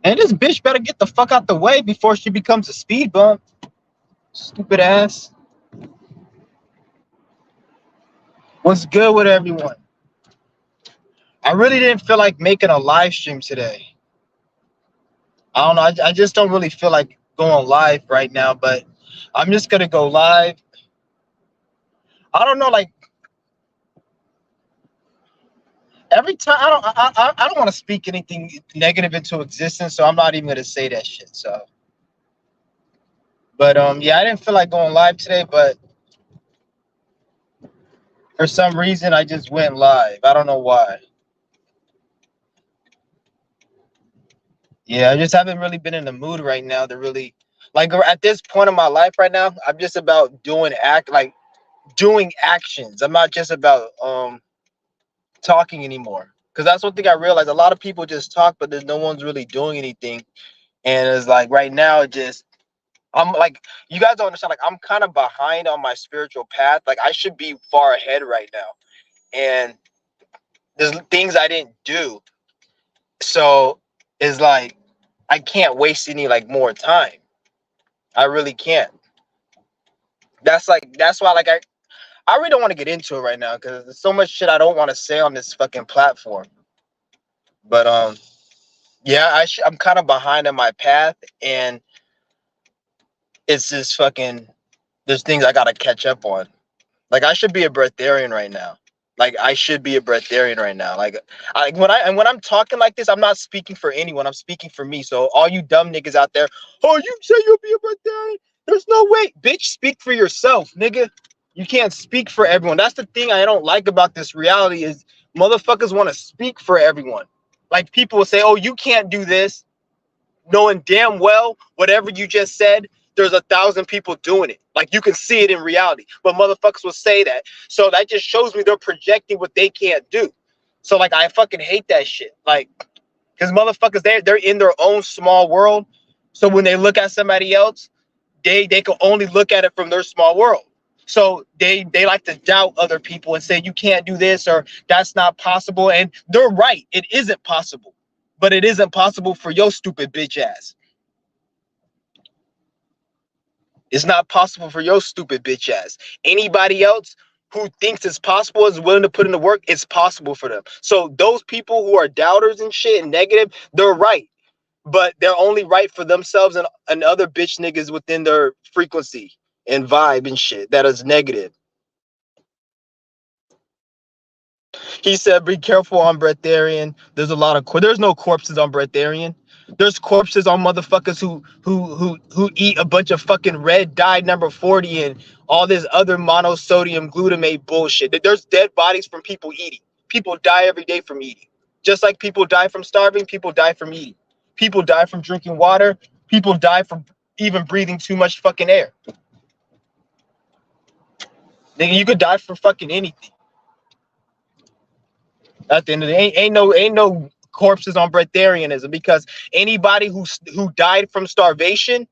And this bitch better get the fuck out the way before she becomes a speed bump. Stupid ass. What's good with everyone? I really didn't feel like making a live stream today. I don't know. I just don't really feel like going live right now, but I'm just gonna go live. I don't know, like every time I don't want to speak anything negative into existence, so I'm not even gonna say that shit. So, but yeah, I didn't feel like going live today, but for some reason I just went live. I don't know why. Yeah, I just haven't really been in the mood right now to really like at this point in my life right now. I'm just about doing actions. I'm not just about talking anymore. Because that's one thing I realized. A lot of people just talk, but there's no one's really doing anything. And it's like right now, it just I'm like you guys don't understand. Like I'm kind of behind on my spiritual path. Like I should be far ahead right now, and there's things I didn't do. So it's like I can't waste any like more time. I really can't. That's why I really don't want to get into it right now because there's so much shit I don't want to say on this fucking platform. But yeah, I'm kind of behind on my path, and it's just fucking. There's things I gotta catch up on. Like I should be a breatharian right now. Like I should be a breatharian right now. Like when I'm talking like this, I'm not speaking for anyone. I'm speaking for me. So all you dumb niggas out there, oh, you say you'll be a breatharian? There's no way, bitch. Speak for yourself, nigga. You can't speak for everyone. That's the thing I don't like about this reality is motherfuckers want to speak for everyone. Like people will say, oh, you can't do this, knowing damn well whatever you just said, there's 1,000 people doing it. Like you can see it in reality, but motherfuckers will say that. So that just shows me they're projecting what they can't do. So like I fucking hate that shit. Like because motherfuckers they're in their own small world. So when they look at somebody else, they can only look at it from their small world. So they like to doubt other people and say you can't do this or that's not possible. And they're right. It isn't possible. But it isn't possible for your stupid bitch ass. It's not possible for your stupid bitch ass. Anybody else who thinks it's possible is willing to put in the work, it's possible for them. So those people who are doubters and shit and negative, they're right. But they're only right for themselves and other bitch niggas within their frequency and vibe and shit that is negative. He said, be careful on Breatharian. There's a lot of there's no corpses on Breatharian. There's corpses on motherfuckers who eat a bunch of fucking red dye number 40 and all this other monosodium glutamate bullshit. There's dead bodies from people eating. People die every day from eating. Just like people die from starving, people die from eating. People die from drinking water. People die from even breathing too much fucking air. Nigga, you could die from fucking anything. At the end of the day, ain't no corpses on breatharianism because anybody who died from starvation,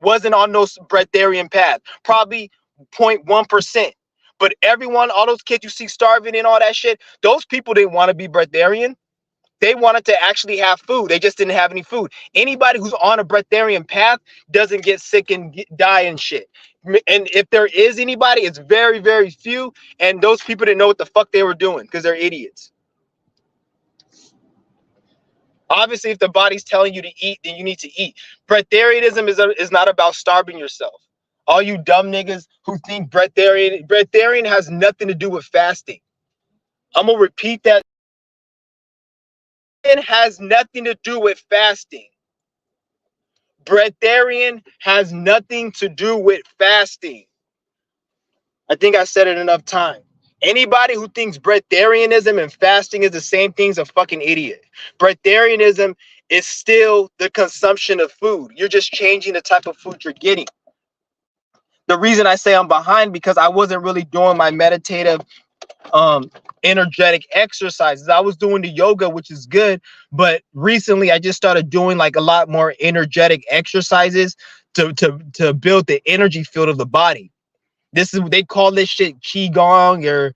wasn't on no breatharian path. Probably 0.1%. But everyone, all those kids you see starving and all that shit, those people didn't want to be breatharian. They wanted to actually have food. They just didn't have any food. Anybody who's on a breatharian path doesn't get sick and die and shit. And if there is anybody, it's very, very few. And those people didn't know what the fuck they were doing because they're idiots. Obviously, if the body's telling you to eat, then you need to eat. Breatharianism is not about starving yourself. All you dumb niggas who think breatharian has nothing to do with fasting. I'm going to repeat that. It has nothing to do with fasting. Breatharian has nothing to do with fasting. I think I said it enough time. Anybody who thinks breatharianism and fasting is the same thing is a fucking idiot. Breatharianism is still the consumption of food. You're just changing the type of food you're getting. The reason I say I'm behind because I wasn't really doing my meditative energetic exercises. I was doing the yoga, which is good, but recently I just started doing like a lot more energetic exercises to build the energy field of the body. This is they call this shit qigong or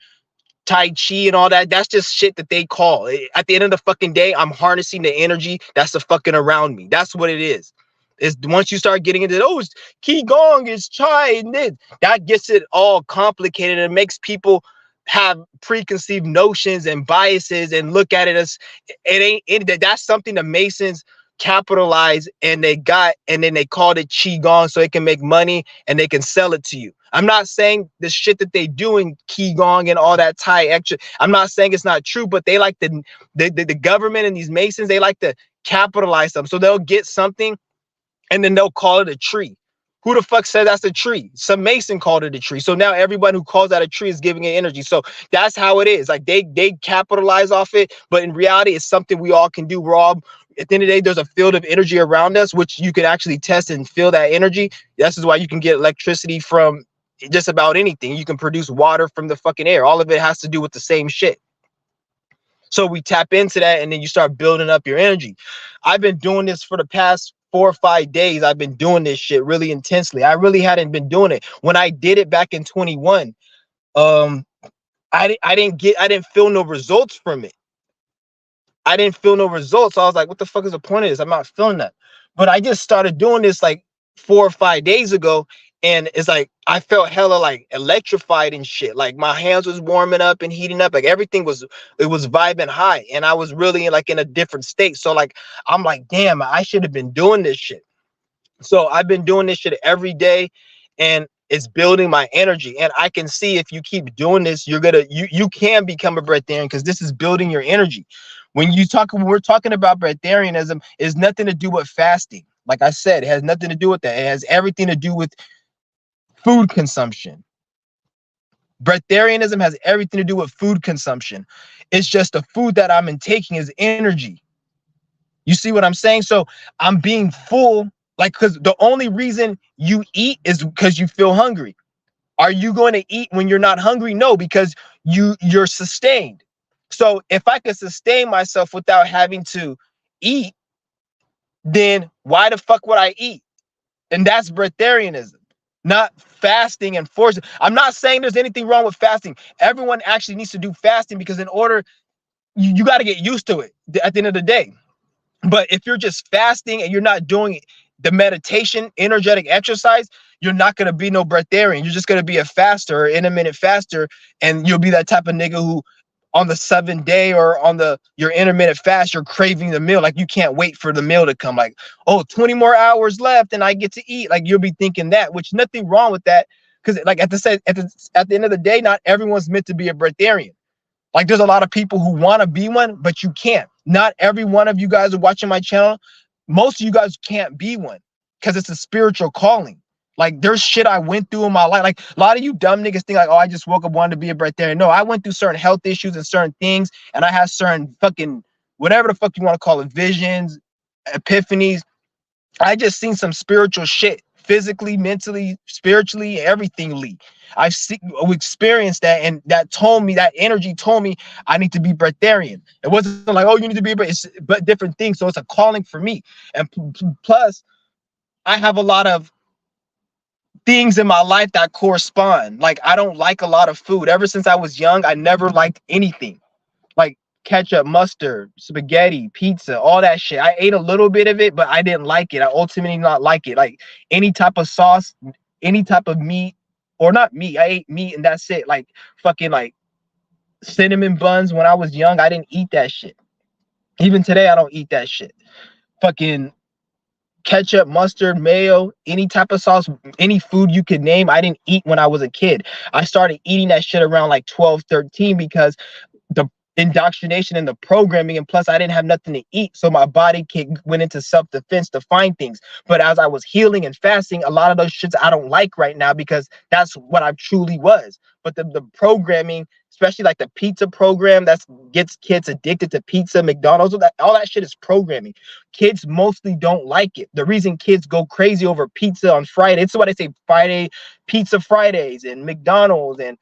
Tai Chi and all that. That's just shit that they call. At the end of the fucking day, I'm harnessing the energy that's the fucking around me. That's what it is. Is once you start getting into those Qigong is Chai and this, that gets it all complicated and makes people have preconceived notions and biases and look at it as that's something the Masons capitalize and they got, and then they called it Qigong so they can make money and they can sell it to you. I'm not saying the shit that they do in Qigong and all that Tai extra, I'm not saying it's not true, but they like the government and these Masons, they like to capitalize them. So they'll get something and then they'll call it a tree. Who the fuck said that's a tree? Some Mason called it a tree. So now everyone who calls that a tree is giving it energy. So that's how it is. Like they capitalize off it, but in reality, it's something we all can do. We're all, at the end of the day, there's a field of energy around us, which you can actually test and feel that energy. This is why you can get electricity from just about anything. You can produce water from the fucking air. All of it has to do with the same shit. So we tap into that and then you start building up your energy. I've been doing this for the past 4 or 5 days. I've been doing this shit really intensely. I really hadn't been doing it. When I did it back in 21, I didn't feel no results from it. I didn't feel no results. So I was like, what the fuck is the point of this? I'm not feeling that. But I just started doing this like 4 or 5 days ago. And it's like, I felt hella like electrified and shit. Like my hands was warming up and heating up. Like everything was vibing high. And I was really like in a different state. So like, I'm like, damn, I should have been doing this shit. So I've been doing this shit every day and it's building my energy. And I can see if you keep doing this, you can become a breatharian because this is building your energy. When we're talking about breatharianism, it's nothing to do with fasting. Like I said, it has nothing to do with that. It has everything to do with food consumption. Breatharianism has everything to do with food consumption. It's just the food that I'm intaking is energy. You see what I'm saying? So I'm being full, like, because the only reason you eat is because you feel hungry. Are you going to eat when you're not hungry? No, because you're sustained. So if I could sustain myself without having to eat, then why the fuck would I eat? And that's breatharianism. Not fasting and forcing. I'm not saying there's anything wrong with fasting. Everyone actually needs to do fasting because in order, you got to get used to it at the end of the day. But if you're just fasting and you're not doing the meditation, energetic exercise, you're not going to be no breatharian. You're just going to be a faster or intermittent faster. And you'll be that type of nigga who on the 7th day or on your intermittent fast, you're craving the meal. Like you can't wait for the meal to come. Like, oh, 20 more hours left and I get to eat. Like you'll be thinking that, which nothing wrong with that. Because like at the end of the day, not everyone's meant to be a breatharian. Like there's a lot of people who want to be one, but you can't. Not every one of you guys are watching my channel. Most of you guys can't be one because it's a spiritual calling. Like there's shit I went through in my life. Like a lot of you dumb niggas think like, oh, I just woke up wanting to be a breatharian. No, I went through certain health issues and certain things, and I had certain fucking whatever the fuck you want to call it, visions, epiphanies. I just seen some spiritual shit, physically, mentally, spiritually, everythingly. I've experienced that, and that energy told me I need to be breatharian. It wasn't like, oh, you need to be but different things. So it's a calling for me. And plus, I have a lot of things in my life that correspond. Like I don't like a lot of food. Ever since I was young, I never liked anything. Like ketchup, mustard, spaghetti, pizza, all that shit. I ate a little bit of it, but I didn't like it. I ultimately not like it. Like any type of sauce, any type of meat, or not meat. I ate meat and that's it. Like fucking like cinnamon buns when I was young, I didn't eat that shit. Even today, I don't eat that shit. Fucking ketchup, mustard, mayo, any type of sauce, any food you could name, I didn't eat when I was a kid. I started eating that shit around like 12, 13 because the indoctrination and the programming, and plus I didn't have nothing to eat, so my body went into self-defense to find things. But as I was healing and fasting, a lot of those shits I don't like right now because that's what I truly was. But the programming, especially like the pizza program that gets kids addicted to pizza, McDonald's, all that shit is programming. Kids mostly don't like it. The reason kids go crazy over pizza on Friday, it's why they say Pizza Fridays and McDonald's, and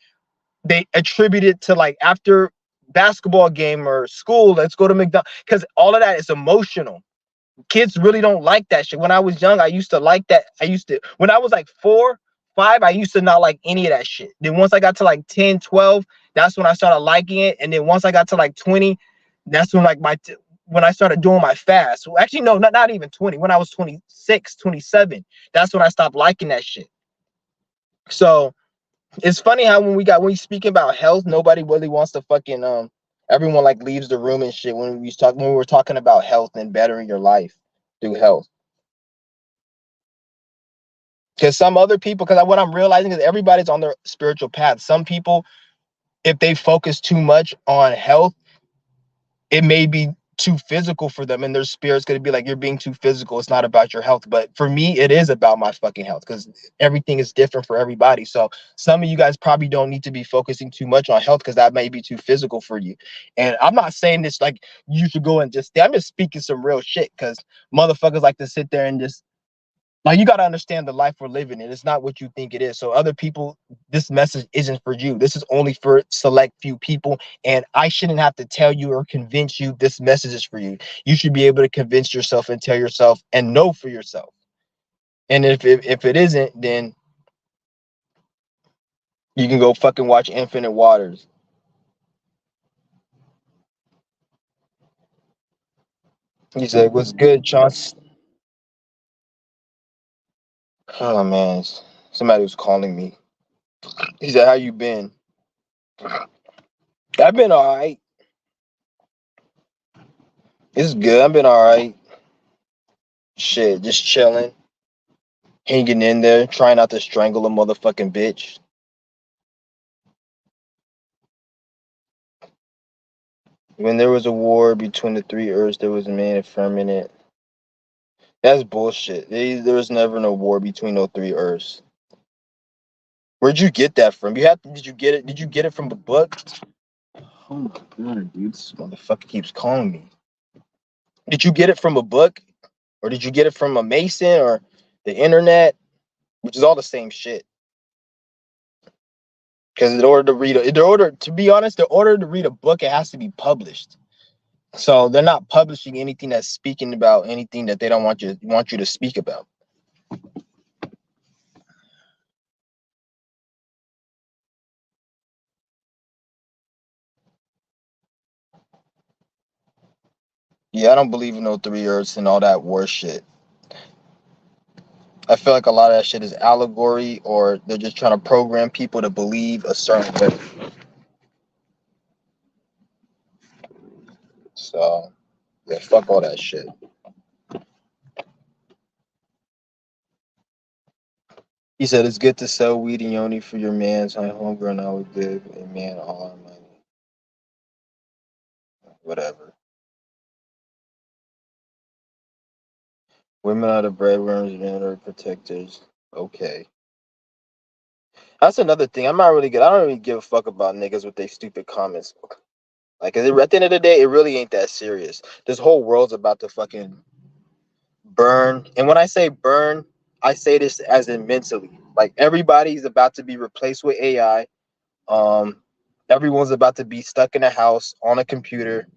they attribute it to like after basketball game or school, let's go to McDonald's, because all of that is emotional. Kids really don't like that shit. When I was young, I used to like that. When I was like 4, 5, I used to not like any of that shit. Then once I got to like 10, 12, That's when I started liking it. And then once I got to like 20, that's when like when I started doing my fast. Well, actually, no, not even 20. When I was 26, 27, that's when I stopped liking that shit. So it's funny how when we speak about health, nobody really wants to fucking everyone like leaves the room and shit when we were talking about health and bettering your life through health. Because some other people, because what I'm realizing is everybody's on their spiritual path. Some people, if they focus too much on health, it may be too physical for them, and their spirit's going to be like, you're being too physical, it's not about your health. But for me, it is about my fucking health, because everything is different for everybody. So some of you guys probably don't need to be focusing too much on health, because that may be too physical for you. And I'm not saying this like you should go and just I'm just speaking some real shit, because motherfuckers like to sit there and just like, you got to understand the life we're living in. It's not what you think it is. So other people, this message isn't for you. This is only for select few people. And I shouldn't have to tell you or convince you this message is for you. You should be able to convince yourself and tell yourself and know for yourself. And if it isn't, then you can go fucking watch Infinite Waters. He said, "What's good, Chance?" Oh man, somebody was calling me. He said, "How you been?" I've been all right. It's good. I've been all right. Shit, just chilling, hanging in there, trying not to strangle a motherfucking bitch. When there was a war between the three Earths, there was a man firmament. That's bullshit. There was never no war between no three Earths. Where'd you get that from? Did you get it? Did you get it from the book? Oh my god, dude, this motherfucker keeps calling me. Did you get it from a book, or did you get it from a Mason or the internet, which is all the same shit? Because to be honest, in order to read a book, it has to be published. So they're not publishing anything that's speaking about anything that they don't want you to speak about. Yeah, I don't believe in no three Earths and all that war shit. I feel like a lot of that shit is allegory, or they're just trying to program people to believe a certain way. So yeah, fuck all that shit. He said it's good to sell weed and yoni for your man's on hunger, and I would give a man all our money. Whatever. Women are the breadwinners, men are protectors. Okay. That's another thing. I'm not really good. I don't really give a fuck about niggas with their stupid comments. Like at the end of the day, it really ain't that serious. This whole world's about to fucking burn. And when I say burn, I say this as in mentally. Like everybody's about to be replaced with AI. Um, Everyone's about to be stuck in a house on a computer.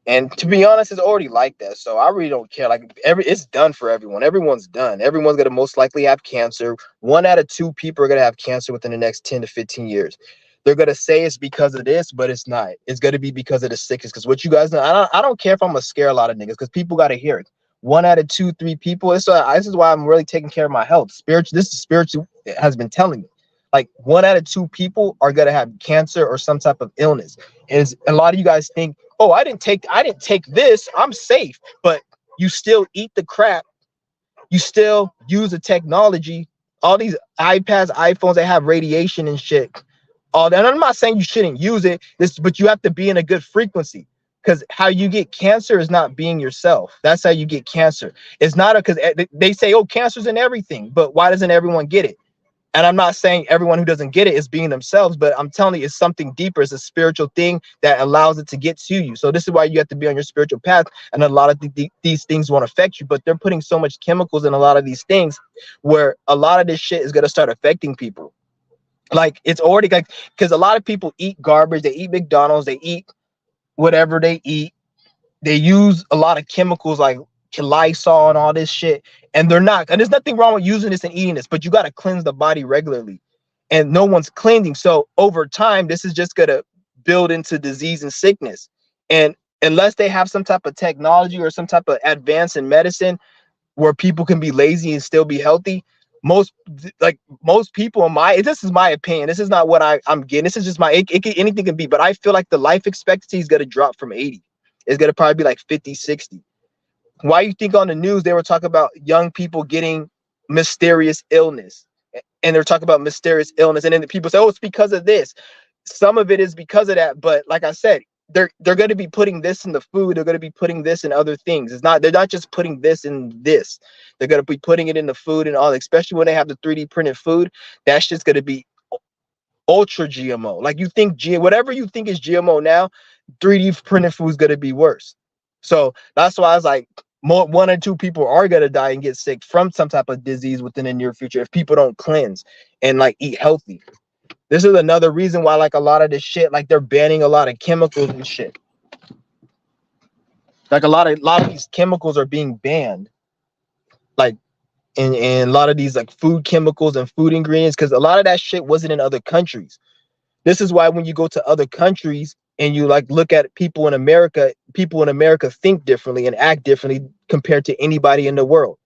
And to be honest, it's already like that. So I really don't care. Like it's done for everyone. Everyone's done. Everyone's gonna most likely have cancer. 1 out of 2 people are gonna have cancer within the next 10 to 15 years. They're gonna say it's because of this, but it's not. It's gonna be because of the sickness. Because what you guys know, I don't care if I'm gonna scare a lot of niggas, because people gotta hear it. 1 out of 2, 3 people. This is why I'm really taking care of my health. This is spiritual has been telling me. Like 1 out of 2 people are gonna have cancer or some type of illness. Is a lot of you guys think, oh, I didn't take this, I'm safe. But you still eat the crap, you still use the technology, all these iPads, iPhones, they have radiation and shit. All that. And I'm not saying you shouldn't use it, but you have to be in a good frequency. Because how you get cancer is not being yourself. That's how you get cancer. It's not because they say, oh, cancer's in everything, but why doesn't everyone get it? And I'm not saying everyone who doesn't get it is being themselves, but I'm telling you, it's something deeper. It's a spiritual thing that allows it to get to you. So this is why you have to be on your spiritual path. And a lot of these things won't affect you, but they're putting so much chemicals in a lot of these things where a lot of this shit is going to start affecting people. Like it's already like, because a lot of people eat garbage. They eat McDonald's. They eat whatever they eat. They use a lot of chemicals like Lysol and all this shit. And they're not. And there's nothing wrong with using this and eating this, but you got to cleanse the body regularly. and no one's cleansing. So over time, this is just gonna build into disease and sickness. And unless they have some type of technology or some type of advance in medicine where people can be lazy and still be healthy, most most people in my, this is my opinion, this is not what I'm getting, this is just my, anything can be, but I feel like the life expectancy is going to drop from 80. It's going to probably be like 50, 60. Why you think on the news they were talking about young people getting mysterious illness, and they're talking about mysterious illness, and then the people say, oh, it's because of this. Some of it is because of that, but like I said, they're going to be putting this in the food, they're going to be putting this in other things. They're not just putting this in this, they're going to be putting it in the food and all, especially when they have the 3D printed food. That's just going to be ultra GMO. Like, you think whatever you think is GMO now, 3D printed food is going to be worse. So that's why I was like, one or two people are going to die and get sick from some type of disease within the near future if people don't cleanse and like eat healthy. This is another reason why, like, a lot of this shit, like, they're banning a lot of chemicals and shit. Like, a lot of these chemicals are being banned, like, and a lot of these like food chemicals and food ingredients, because a lot of that shit wasn't in other countries. This is why when you go to other countries and you like look at people in America think differently and act differently compared to anybody in the world.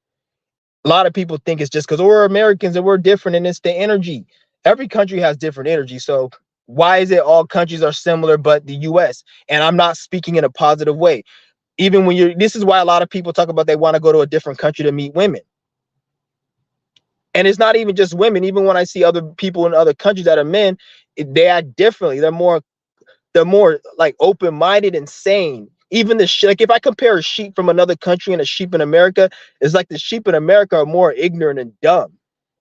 A lot of people think it's just because we're Americans and we're different and it's the energy. Every country has different energy. So why is it all countries are similar but the US? And I'm not speaking in a positive way. Even when this is why a lot of people talk about they want to go to a different country to meet women. And it's not even just women. Even when I see other people in other countries that are men, they act differently. They're more like open-minded and sane. Even the like, if I compare a sheep from another country and a sheep in America, it's like the sheep in America are more ignorant and dumb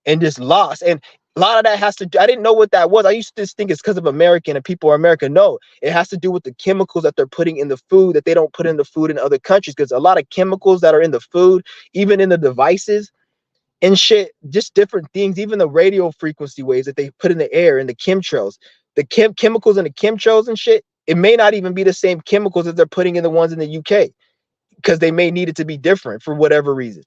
and just lost. And a lot of that has to do, I didn't know what that was. I used to just think it's because of American and people are American. No, it has to do with the chemicals that they're putting in the food that they don't put in the food in other countries. Because a lot of chemicals that are in the food, even in the devices and shit, just different things, even the radio frequency waves that they put in the air in the chemtrails, the chemicals in the chemtrails and shit, it may not even be the same chemicals that they're putting in the ones in the UK, because they may need it to be different for whatever reason.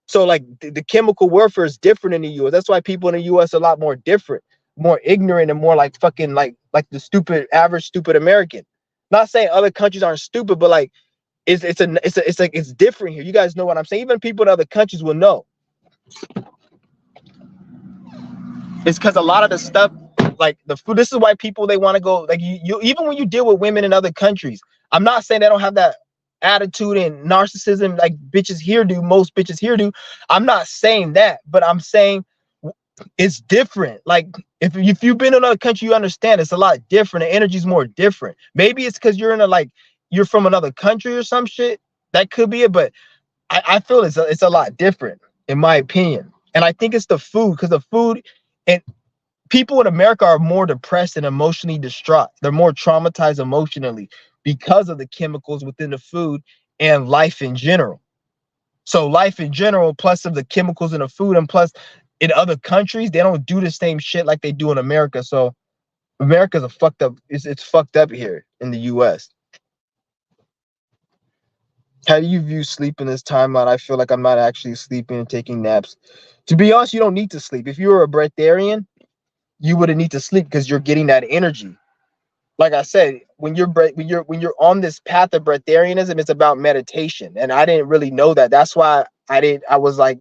So like the chemical warfare is different in the US. That's why people in the US are a lot more different, more ignorant, and more like fucking like the stupid, average stupid American. Not saying other countries aren't stupid, but like it's like it's different here. You guys know what I'm saying? Even people in other countries will know. It's because a lot of the stuff, like the food, this is why people, they want to go, like, you even when you deal with women in other countries, I'm not saying they don't have that attitude and narcissism like bitches here do, most bitches here do. I'm not saying that, but I'm saying it's different. Like, if you've been in another country, you understand it's a lot different. The energy's more different. Maybe it's because you're in a, like, you're from another country or some shit. That could be it, but I feel it's a lot different, in my opinion. And I think it's the food, because the food, and people in America are more depressed and emotionally distraught. They're more traumatized emotionally because of the chemicals within the food and life in general. So life in general, plus of the chemicals in the food, and plus in other countries, they don't do the same shit like they do in America. So America's a fucked up, it's fucked up here in the US. How do you view sleep in this timeline? I feel like I'm not actually sleeping and taking naps. To be honest, you don't need to sleep. If you were a breatharian, you wouldn't need to sleep because you're getting that energy. Like I said, when you're on this path of breatharianism, it's about meditation. And I didn't really know that. That's why I was like,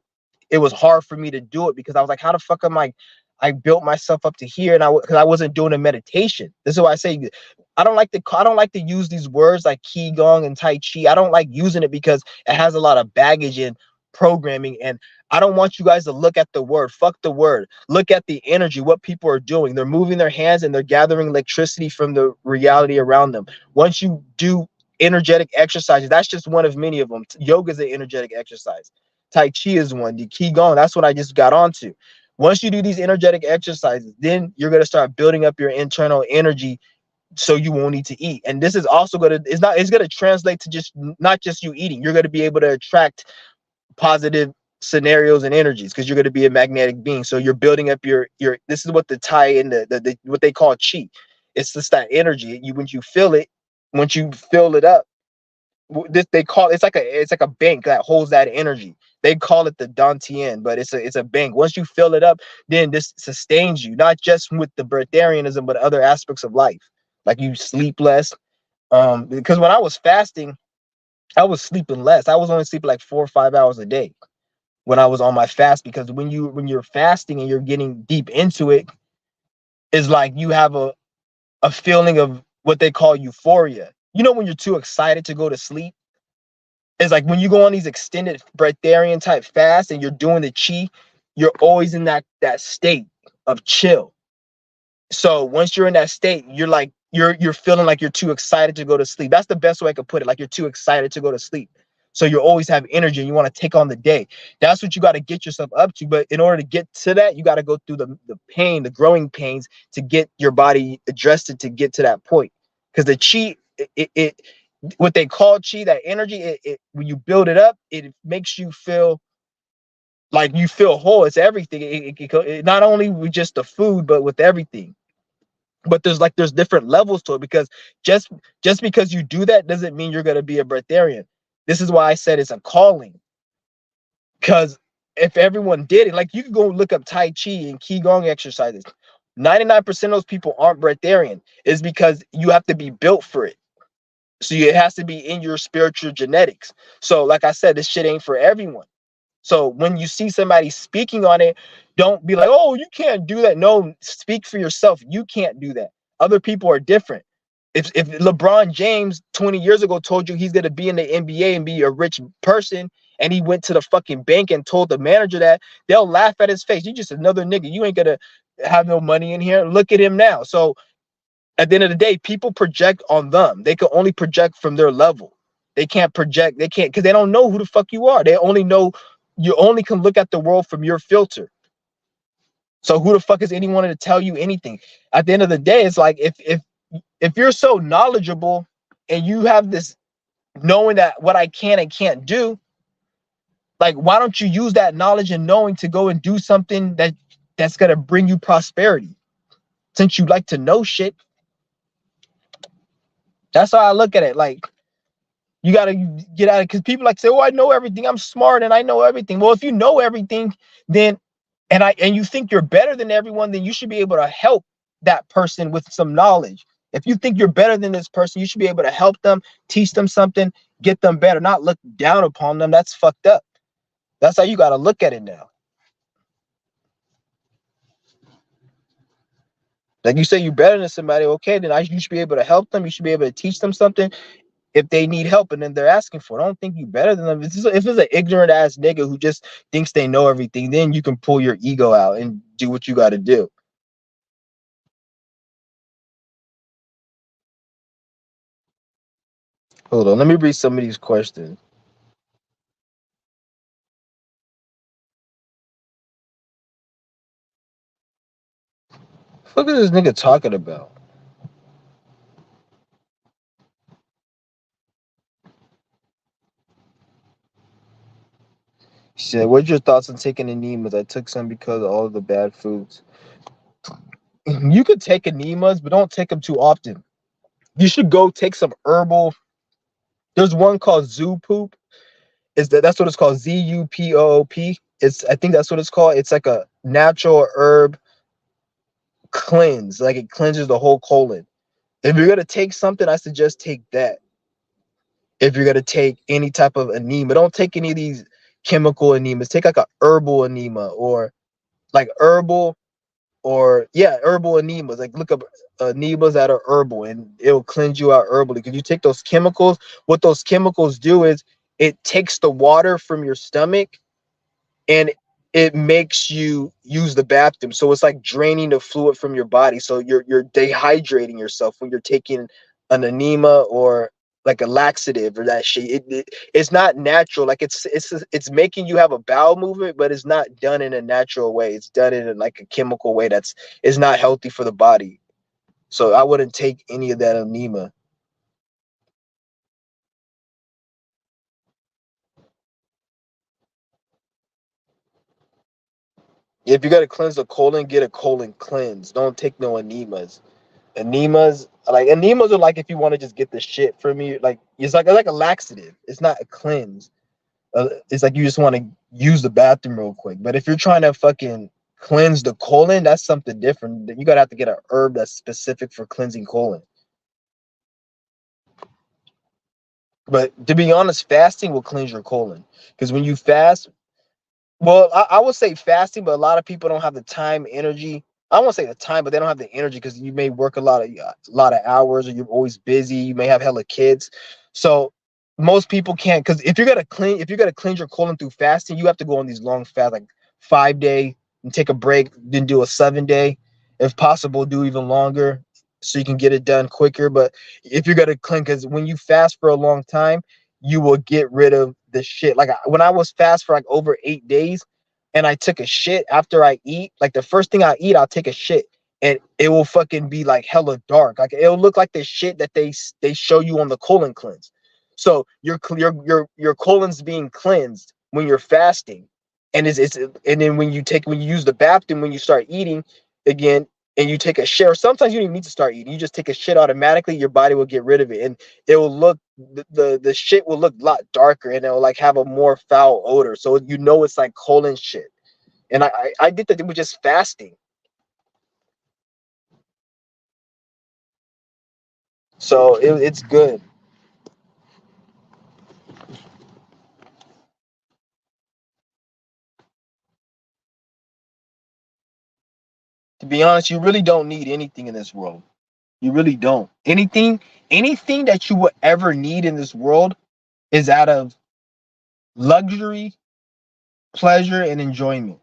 it was hard for me to do it, because I was like, how the fuck am I built myself up to here, and because I wasn't doing a meditation. This is why I say I don't like to use these words like qigong and tai chi. I don't like using it because it has a lot of baggage in programming, and I don't want you guys to look at the word. Fuck the word. Look at the energy, what people are doing. They're moving their hands and they're gathering electricity from the reality around them. Once you do energetic exercises, that's just one of many of them. Yoga is an energetic exercise. Tai Chi is one. The Qigong, that's what I just got onto. Once you do these energetic exercises, then you're going to start building up your internal energy, so you won't need to eat. And this is also going to, it's going to translate to just not just you eating. You're going to be able to attract positive scenarios and energies, because you're going to be a magnetic being. So you're building up your this is what the Tai and the what they call chi. It's just that energy. Once you fill it up, this they call, it's like a bank that holds that energy They call it the Dantian, but it's a bank. Once you fill it up, then this sustains you, not just with the breatharianism, but other aspects of life. Like you sleep less. Because when I was fasting, I was sleeping less. I was only sleeping like 4 or 5 hours a day when I was on my fast. Because when you're fasting and you're getting deep into it, it's like you have a feeling of what they call euphoria. You know, when you're too excited to go to sleep, it's like when you go on these extended breatharian type fasts and you're doing the chi, you're always in that state of chill. So once you're in that state, you're like you're feeling like you're too excited to go to sleep. That's the best way I could put it. Like you're too excited to go to sleep. So you always have energy and you want to take on the day. That's what you got to get yourself up to. But in order to get to that, you got to go through the pain, the growing pains to get your body adjusted to get to that point. Because the chi, it what they call chi, that energy, when you build it up, it makes you feel like you feel whole. It's everything. It not only with just the food, but with everything. But there's different levels to it, because just just because you do that doesn't mean you're going to be a breatharian. This is why I said it's a calling. Because if everyone did it, like you could go look up Tai Chi and Qigong exercises. 99% of those people aren't breatharian. Is because you have to be built for it. So it has to be in your spiritual genetics. So like I said, this shit ain't for everyone. So when you see somebody speaking on it, don't be like, oh, you can't do that. No, speak for yourself. You can't do that. Other people are different. If LeBron James 20 years ago told you he's going to be in the NBA and be a rich person, and he went to the fucking bank and told the manager that, they'll laugh at his face. You just another nigga. You ain't going to have no money in here. Look at him now. So at the end of the day, people project on them. They can only project from their level. They can't project. They can't, because they don't know who the fuck you are. They only know, you only can look at the world from your filter. So who the fuck is anyone to tell you anything? At the end of the day, it's like if you're so knowledgeable and you have this knowing that what I can and can't do, like why don't you use that knowledge and knowing to go and do something that's gonna bring you prosperity? Since you like to know shit, that's how I look at it. Like you gotta get out of, because people like say, "Oh, I know everything. I'm smart and I know everything." Well, if you know everything, then and you think you're better than everyone, then you should be able to help that person with some knowledge. If you think you're better than this person, you should be able to help them, teach them something, get them better, not look down upon them. That's fucked up. That's how you got to look at it now. Like you say, you're better than somebody. Okay, then you should be able to help them. You should be able to teach them something if they need help and then they're asking for it. I don't think you better than them. If it's an ignorant ass nigga who just thinks they know everything, then you can pull your ego out and do what you got to do. Hold on, let me read some of these questions. What is this nigga talking about? He said, "What's your thoughts on taking enemas? I took some because of all of the bad foods." You could take enemas, but don't take them too often. You should go take some herbal. There's one called Zoo Poop. That's what it's called? ZUPOOP. I think that's what it's called. It's like a natural herb cleanse. Like it cleanses the whole colon. If you're gonna take something, I suggest take that. If you're gonna take any type of enema, don't take any of these chemical enemas. Take like a herbal enema, or like herbal, or yeah, herbal enemas. Like look up enemas that are herbal, and it'll cleanse you out herbally. Because you take those chemicals, what those chemicals do is it takes the water from your stomach and it makes you use the bathroom. So it's like draining the fluid from your body. So you're dehydrating yourself when you're taking an enema or like a laxative or that shit. It's not natural. Like it's making you have a bowel movement, but it's not done in a natural way. It's done in like a chemical way that's is not healthy for the body. So I wouldn't take any of that enema. If you gotta cleanse the colon, get a colon cleanse. Don't take no enemas. Enemas are like if you want to just get the shit from you, like it's like a laxative. It's not a cleanse. it's like you just want to use the bathroom real quick. But if you're trying to fucking cleanse the colon, that's something different. You gotta have to get a herb that's specific for cleansing colon. But to be honest, fasting will cleanse your colon because when you fast, well, I would say fasting, but a lot of people don't have the time, energy. I won't say the time, but they don't have the energy because you may work a lot of hours, or you're always busy. You may have hella kids, so most people can't. Because if you're gonna cleanse your colon through fasting, you have to go on these long fasts, like 5 day, and take a break, then do a 7 day, if possible, do even longer, so you can get it done quicker. But if you're gonna cleanse, because when you fast for a long time, you will get rid of the shit. Like when I was fast for like over 8 days and I took a shit after I eat, like the first thing I eat, I'll take a shit and it will fucking be like hella dark. Like it'll look like the shit that they show you on the colon cleanse. So your colon's being cleansed when you're fasting. And and then when you use the bathroom when you start eating again, and you take a shit, or sometimes you don't even need to start eating. You just take a shit automatically, your body will get rid of it. And it will look the shit will look a lot darker, and it will like have a more foul odor. So it's like colon shit. And I did that with just fasting. So it's good. To be honest, you really don't need anything in this world. You really don't. Anything that you would ever need in this world is out of luxury, pleasure, and enjoyment.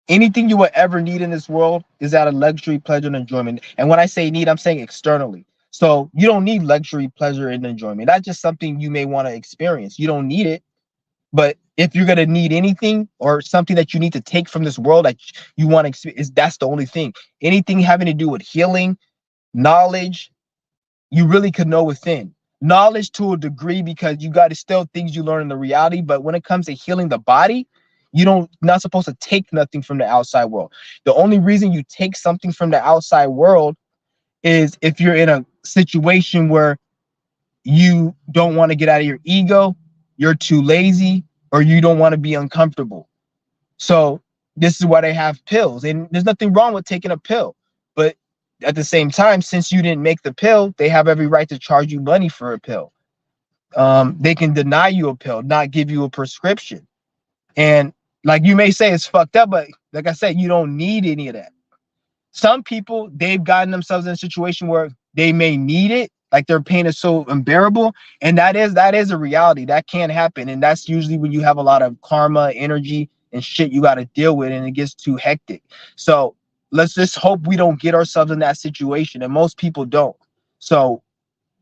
Anything you will ever need in this world is out of luxury, pleasure, and enjoyment. And when I say need, I'm saying externally. So you don't need luxury, pleasure, and enjoyment. That's just something you may want to experience. You don't need it. But if you're gonna need anything or something that you need to take from this world that you want to experience, that's the only thing. Anything having to do with healing, knowledge, you really could know within. Knowledge to a degree, because you got to still things you learn in the reality. But when it comes to healing the body, you don't not supposed to take nothing from the outside world. The only reason you take something from the outside world is if you're in a situation where you don't want to get out of your ego, you're too lazy, or you don't want to be uncomfortable. So this is why they have pills, and there's nothing wrong with taking a pill. But at the same time, since you didn't make the pill, they have every right to charge you money for a pill. They can deny you a pill, not give you a prescription. And like you may say it's fucked up, but like I said, you don't need any of that. Some people, they've gotten themselves in a situation where they may need it, like their pain is so unbearable, and that is a reality that can happen. And that's usually when you have a lot of karma, energy, and shit you got to deal with, and it gets too hectic. So let's just hope we don't get ourselves in that situation, and most people don't. So,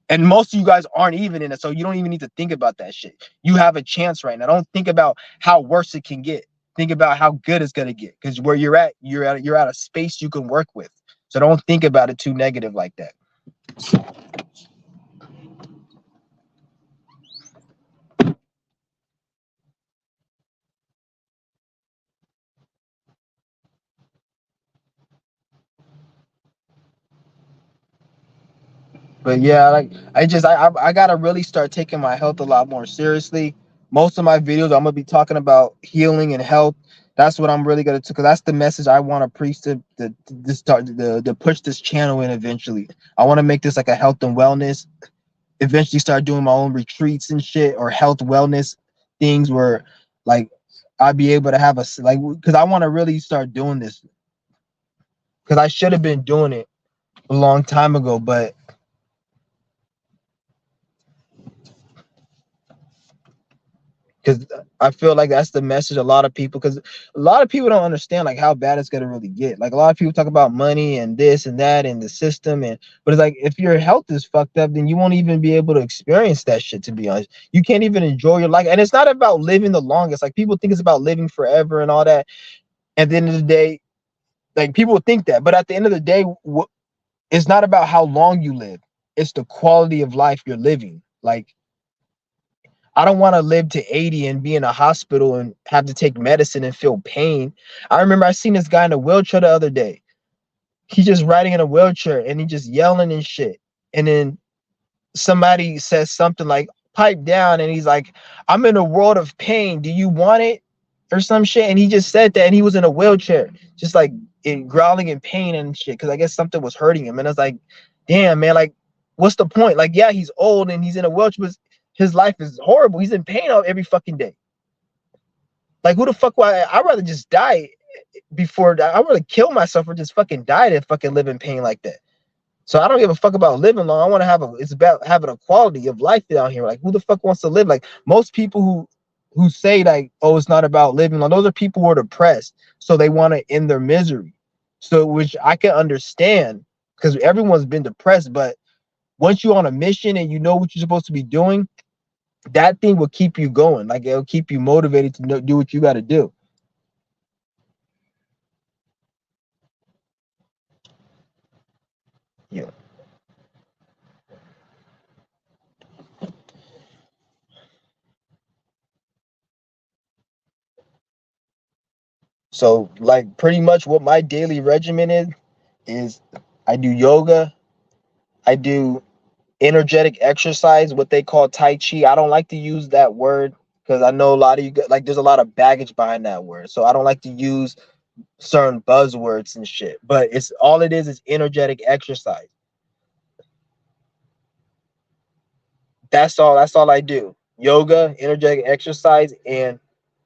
and most of you guys aren't even in it, so you don't even need to think about that shit. You have a chance right now. Don't think about how worse it can get. Think about how good it's gonna get, because where you're at a space you can work with. So don't think about it too negative like that. But yeah, like I gotta really start taking my health a lot more seriously. Most of my videos I'm gonna be talking about healing and health. That's what I'm really gonna do, because that's the message I want to preach to start to push this channel in eventually. I want to make this like a health and wellness. Eventually, start doing my own retreats and shit, or health wellness things where like I'd be able to have like, because I want to really start doing this, because I should have been doing it a long time ago, but because I feel like that's the message a lot of people, because a lot of people don't understand like how bad it's gonna really get. Like a lot of people talk about money and this and that and the system, and but it's like if your health is fucked up, then you won't even be able to experience that shit. To be honest, you can't even enjoy your life, and it's not about living the longest. Like people think it's about living forever and all that. At the end of the day, like people think that, but at the end of the day, it's not about how long you live. It's the quality of life you're living. Like I don't want to live to 80 and be in a hospital and have to take medicine and feel pain. I remember I seen this guy in a wheelchair the other day. He's just riding in a wheelchair and he just yelling and shit. And then somebody says something like, pipe down and he's like, I'm in a world of pain. Do you want it? Or some shit. And he just said that, and he was in a wheelchair, just like growling in pain and shit. Cause I guess something was hurting him. And I was like, damn, man, like, what's the point? Like, yeah, he's old and he's in a wheelchair, but his life is horrible. He's in pain every fucking day. Like, who the fuck would I'd rather just die before I'd rather kill myself or just fucking die than fucking live in pain like that. So I don't give a fuck about living long. I want to have it's about having a quality of life down here. Like, who the fuck wants to live? Like, most people who say like, oh, it's not about living long, those are people who are depressed, so they want to end their misery. So, which I can understand, because everyone's been depressed, but once you're on a mission and you know what you're supposed to be doing, that thing will keep you going. Like, it'll keep you motivated to do what you got to do. Yeah. So, like, pretty much what my daily regimen is I do yoga, I do energetic exercise, what they call Tai Chi. I don't like to use that word because I know a lot of you like there's a lot of baggage behind that word. So I don't like to use certain buzzwords and shit. But it's all it is energetic exercise. That's all I do. Yoga, energetic exercise, and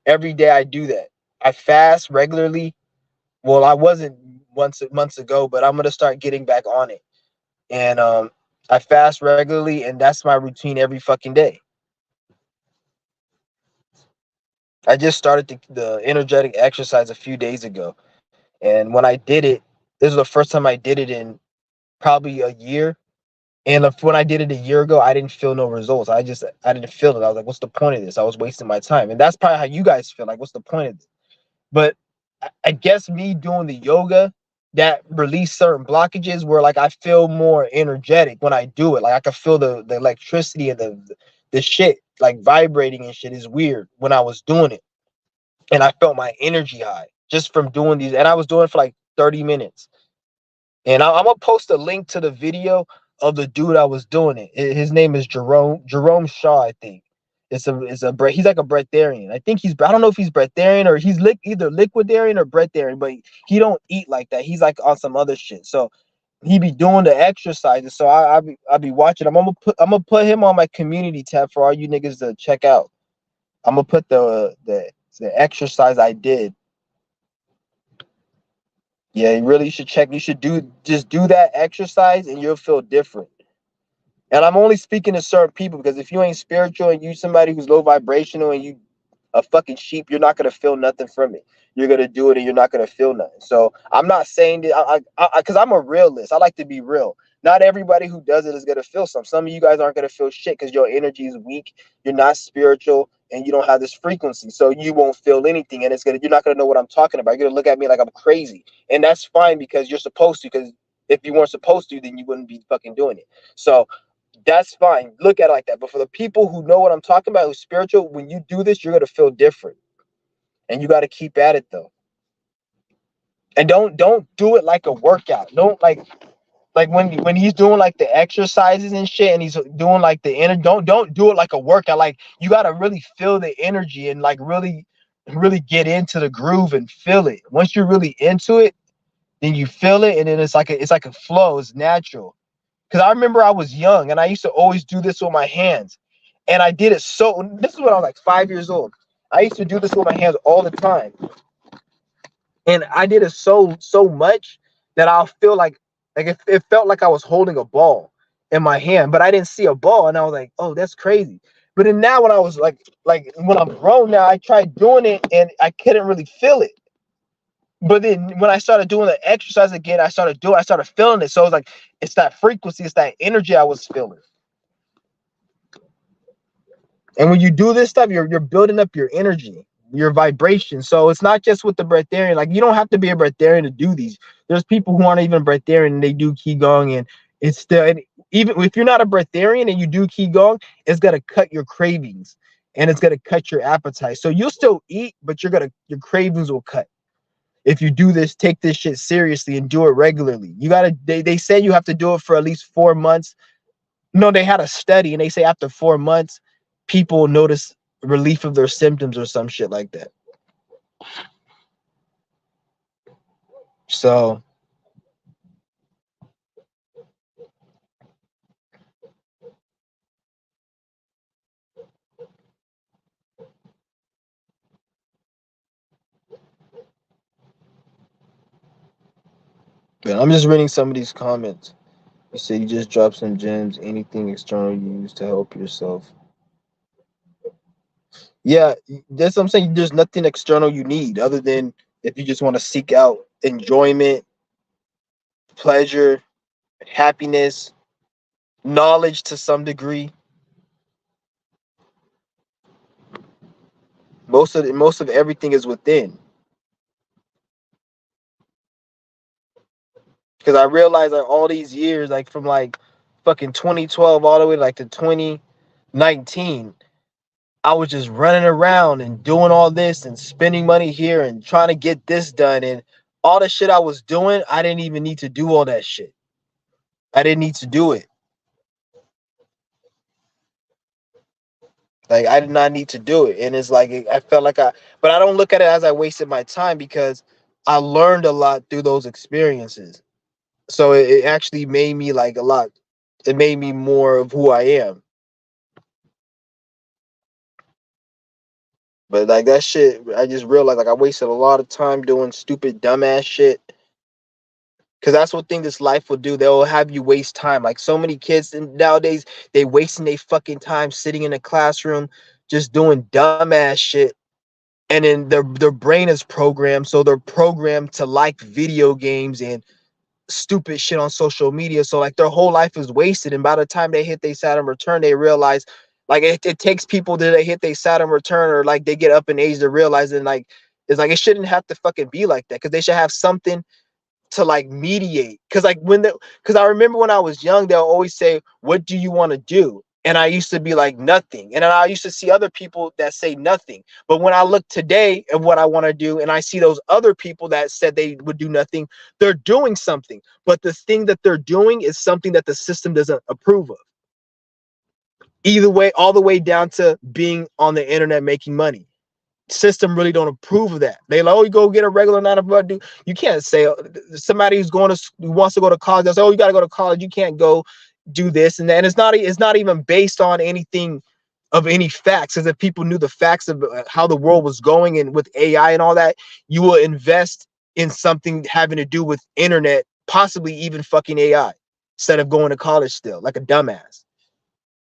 every day I do that. I fast regularly. Well, I wasn't months ago, but I'm gonna start getting back on it. And I fast regularly, and that's my routine every fucking day. I just started the energetic exercise a few days ago, and when I did it, this was the first time I did it in probably a year. And when I did it a year ago, I didn't feel no results. I didn't feel it. I was like, what's the point of this? I was wasting my time, and that's probably how you guys feel. Like, what's the point of this? But I guess me doing the yoga that release certain blockages where like I feel more energetic when I do it. Like I can feel the electricity and the shit like vibrating and shit is weird when I was doing it. And I felt my energy high just from doing these. And I was doing it for like 30 minutes. And I'm gonna post a link to the video of the dude I was doing it. His name is Jerome Shaw, I think. He's like a breatharian. I think I don't know if he's breatharian or he's either liquidarian or breatharian, but he don't eat like that. He's like on some other shit. So he be doing the exercises. So I be watching. I'm gonna put him on my community tab for all you niggas to check out. I'm gonna put the exercise I did. Yeah, you really should check. You should do that exercise and you'll feel different. And I'm only speaking to certain people because if you ain't spiritual and you somebody who's low vibrational and you a fucking sheep, you're not gonna feel nothing from it. You're gonna do it and you're not gonna feel nothing. So I'm not saying that because I'm a realist. I like to be real. Not everybody who does it is gonna feel something. Some of you guys aren't gonna feel shit because your energy is weak. You're not spiritual and you don't have this frequency, so you won't feel anything. And you're not gonna know what I'm talking about. You're gonna look at me like I'm crazy, and that's fine because you're supposed to. Because if you weren't supposed to, then you wouldn't be fucking doing it. So that's fine. Look at it like that. But for the people who know what I'm talking about, who's spiritual, when you do this, you're gonna feel different. And you gotta keep at it though. And don't do it like a workout. Don't like when he's doing like the exercises and shit and he's doing like the inner don't do it like a workout. Like you gotta really feel the energy and like really get into the groove and feel it. Once you're really into it, then you feel it and then it's like a flow, it's natural. Because I remember I was young and I used to always do this with my hands. And I did it this is when I was like 5 years old. I used to do this with my hands all the time. And I did it so much that I'll feel like it felt like I was holding a ball in my hand, but I didn't see a ball. And I was like, oh, that's crazy. But then now when I was like when I'm grown now, I tried doing it and I couldn't really feel it. But then when I started doing the exercise again, I started feeling it. So it's like it's that frequency, it's that energy I was feeling. And when you do this stuff, you're building up your energy, your vibration. So it's not just with the breatharian. Like you don't have to be a breatharian to do these. There's people who aren't even breatharian and they do qigong, and it's still and even if you're not a breatharian and you do qigong, it's gonna cut your cravings and it's gonna cut your appetite. So you'll still eat, but your cravings will cut. If you do this, take this shit seriously and do it regularly. They say you have to do it for at least 4 months. No, they had a study and they say after 4 months people notice relief of their symptoms or some shit like that. So yeah, I'm just reading some of these comments. You say you just drop some gems, anything external you use to help yourself. Yeah, that's what I'm saying. There's nothing external you need other than if you just want to seek out enjoyment, pleasure, happiness, knowledge to some degree. Most of everything is within. Because I realized like all these years, like from like fucking 2012 all the way like to 2019, I was just running around and doing all this and spending money here and trying to get this done and all the shit I was doing, I didn't even need to do all that shit. I didn't need to do it. Like I did not need to do it. And it's like I felt like but I don't look at it as I wasted my time because I learned a lot through those experiences. So it actually made me like a lot. It made me more of who I am. But like that shit, I just realized like I wasted a lot of time doing stupid dumbass shit. Cause that's what thing this life will do. They'll have you waste time. Like so many kids nowadays, they wasting their fucking time sitting in a classroom, just doing dumbass shit. And then their brain is programmed, so they're programmed to like video games and stupid shit on social media. So like their whole life is wasted. And by the time they hit their Saturn return, they realize like it takes people that they hit their Saturn return or like they get up in age to realize and like it's like it shouldn't have to fucking be like that because they should have something to like mediate. Because like because I remember when I was young, they'll always say, "What do you want to do?" And I used to be like nothing. And then I used to see other people that say nothing. But when I look today at what I want to do, and I see those other people that said they would do nothing, they're doing something. But the thing that they're doing is something that the system doesn't approve of. Either way, all the way down to being on the internet making money. System really don't approve of that. They like, oh, you go get a regular 9 to 5. You can't say somebody who's going to who wants to go to college. They say, oh, you got to go to college. You can't go do this and that. And it's not even based on anything of any facts. As if people knew the facts of how the world was going and with AI and all that, you will invest in something having to do with internet, possibly even fucking AI, instead of going to college still like a dumbass.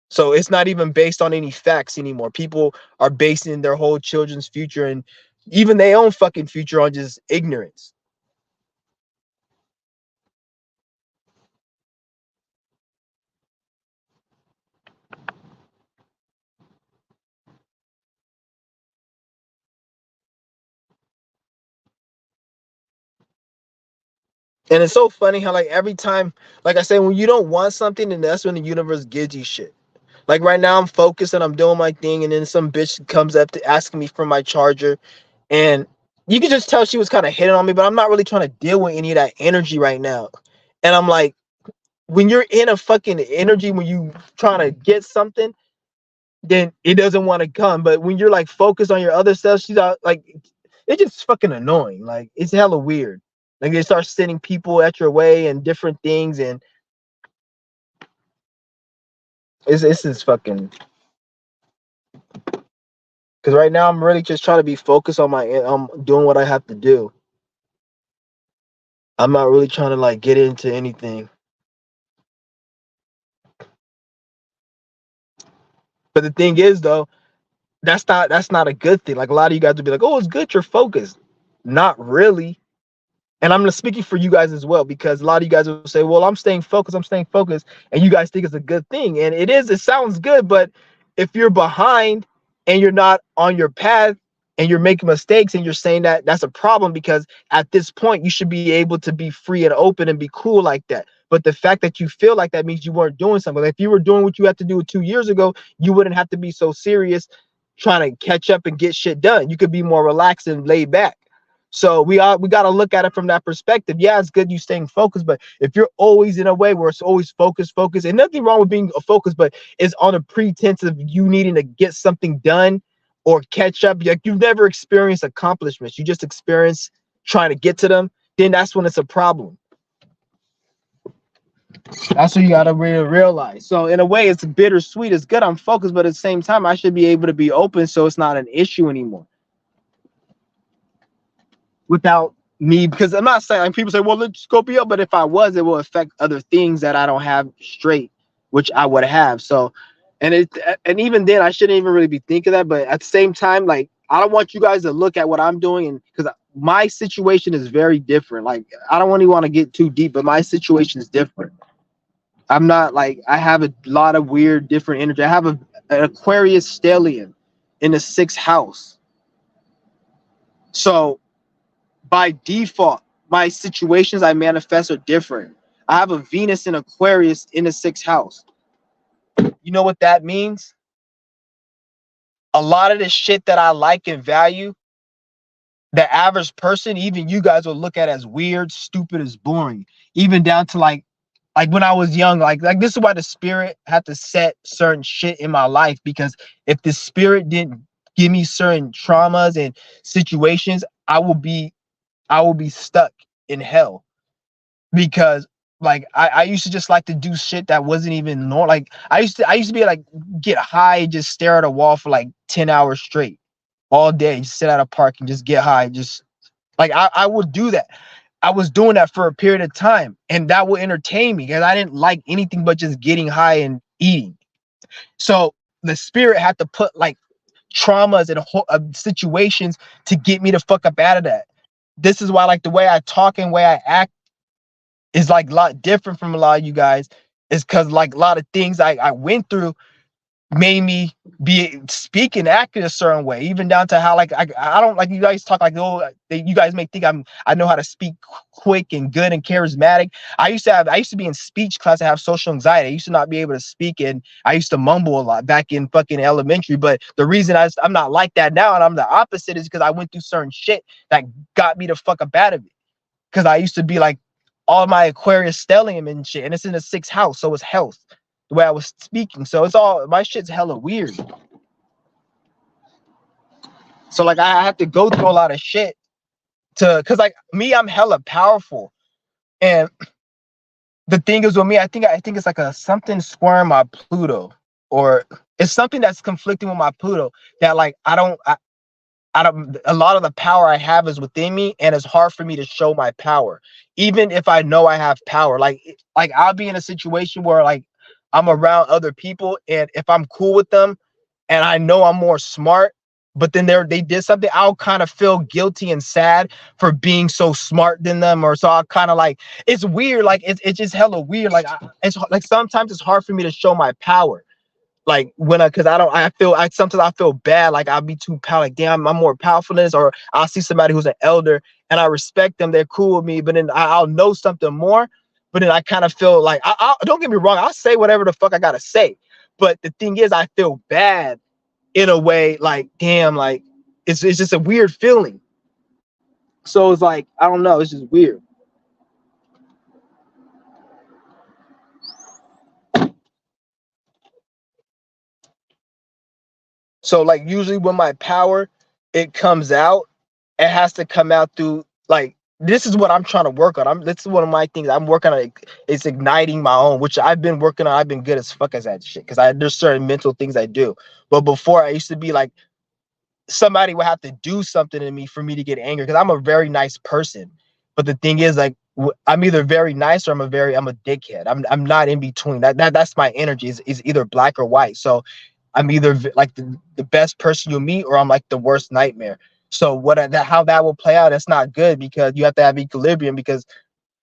So it's not even based on any facts anymore. People are basing their whole children's future and even their own fucking future on just ignorance. And it's so funny how like every time, like I say, when you don't want something, then that's when the universe gives you shit. Like right now, I'm focused and I'm doing my thing, and then some bitch comes up to asking me for my charger, and you can just tell she was kind of hitting on me, but I'm not really trying to deal with any of that energy right now. And I'm like, when you're in a fucking energy, when you trying to get something, then it doesn't want to come. But when you're like focused on your other stuff, she's out like it's just fucking annoying. Like it's hella weird. Like they start sending people at your way and different things, and it's just fucking. Because right now I'm really just trying to be focused on my. I'm doing what I have to do. I'm not really trying to like get into anything. But the thing is, though, that's not a good thing. Like a lot of you guys would be like, "Oh, it's good, you're focused." Not really. And I'm speaking for you guys as well, because a lot of you guys will say, well, I'm staying focused, and you guys think it's a good thing. And it is, it sounds good, but if you're behind and you're not on your path and you're making mistakes and you're saying that, that's a problem, because at this point you should be able to be free and open and be cool like that. But the fact that you feel like that means you weren't doing something. Like if you were doing what you had to do 2 years ago, you wouldn't have to be so serious trying to catch up and get shit done. You could be more relaxed and laid back. So we got to look at it from that perspective. Yeah, it's good you staying focused, but if you're always in a way where it's always focus, and nothing wrong with being a focus, but it's on a pretense of you needing to get something done or catch up. Like you've never experienced accomplishments, you just experience trying to get to them. Then that's when it's a problem. That's what you gotta really realize. So in a way, it's bittersweet. It's good I'm focused, but at the same time, I should be able to be open so it's not an issue anymore. Without me, because I'm not saying like, people say, well, let's go be up, but if I was, it will affect other things that I don't have straight, which I would have. So, and even then, I shouldn't even really be thinking that. But at the same time, like I don't want you guys to look at what I'm doing, and because my situation is very different. Like I don't really want to get too deep, but my situation is different. I'm not like I have a lot of weird different energy. I have an Aquarius stellium in the sixth house. So by default, my situations I manifest are different. I have a Venus in Aquarius in the sixth house. You know what that means? A lot of the shit that I like and value, the average person, even you guys will look at as weird, stupid, as boring. Even down to like when I was young, like this is why the spirit had to set certain shit in my life, because if the spirit didn't give me certain traumas and situations, I will be stuck in hell. Because like I used to just like to do shit that wasn't even normal. Like I used to be like get high and just stare at a wall for like 10 hours straight all day, just sit at a park and just get high. Just like I would do that. I was doing that for a period of time, and that would entertain me because I didn't like anything but just getting high and eating. So the spirit had to put like traumas and situations to get me to fuck up out of that. This is why like the way I talk and way I act is like a lot different from a lot of you guys, is because like a lot of things I went through made me be speak and act in a certain way, even down to how like I don't like you guys talk like, oh, you guys may think I know how to speak quick and good and charismatic. I used to be in speech class. I have social anxiety. I used to not be able to speak, and I used to mumble a lot back in fucking elementary. But the reason I'm not like that now and I'm the opposite is because I went through certain shit that got me the fuck up out of it. Because I used to be like all my Aquarius stellium and shit, and it's in the sixth house, so it's health. The way I was speaking, so it's all my shit's hella weird. So like I have to go through a lot of shit cause like me, I'm hella powerful, and the thing is with me, I think it's like a something squaring my Pluto, or it's something that's conflicting with my Pluto that like I don't, a lot of the power I have is within me, and it's hard for me to show my power, even if I know I have power. Like I'll be in a situation where like I'm around other people, and if I'm cool with them, and I know I'm more smart, but then they did something, I'll kind of feel guilty and sad for being so smart than them, or so I'll kind of like it's weird, like it's just hella weird. Like it's like sometimes it's hard for me to show my power, like when because I sometimes I feel bad, like I'll be too powerful, like damn I'm more powerful than this, or I'll see somebody who's an elder and I respect them, they're cool with me, but then I'll know something more, but then I kind of feel like I don't get me wrong, I'll say whatever the fuck I gotta say, but the thing is I feel bad in a way, like damn, like it's just a weird feeling. So it's like I don't know, it's just weird. So like usually when my power it comes out, it has to come out through like this is what I'm trying to work on. This is one of my things I'm working on. It's igniting my own, which I've been working on. I've been good as fuck as that shit because there's certain mental things I do. But before I used to be like somebody would have to do something to me for me to get angry because I'm a very nice person. But the thing is like I'm either very nice or I'm a dickhead. I'm not in between. That's my energy is either black or white. So I'm either like the best person you meet or I'm like the worst nightmare. So how that will play out, that's not good because you have to have equilibrium, because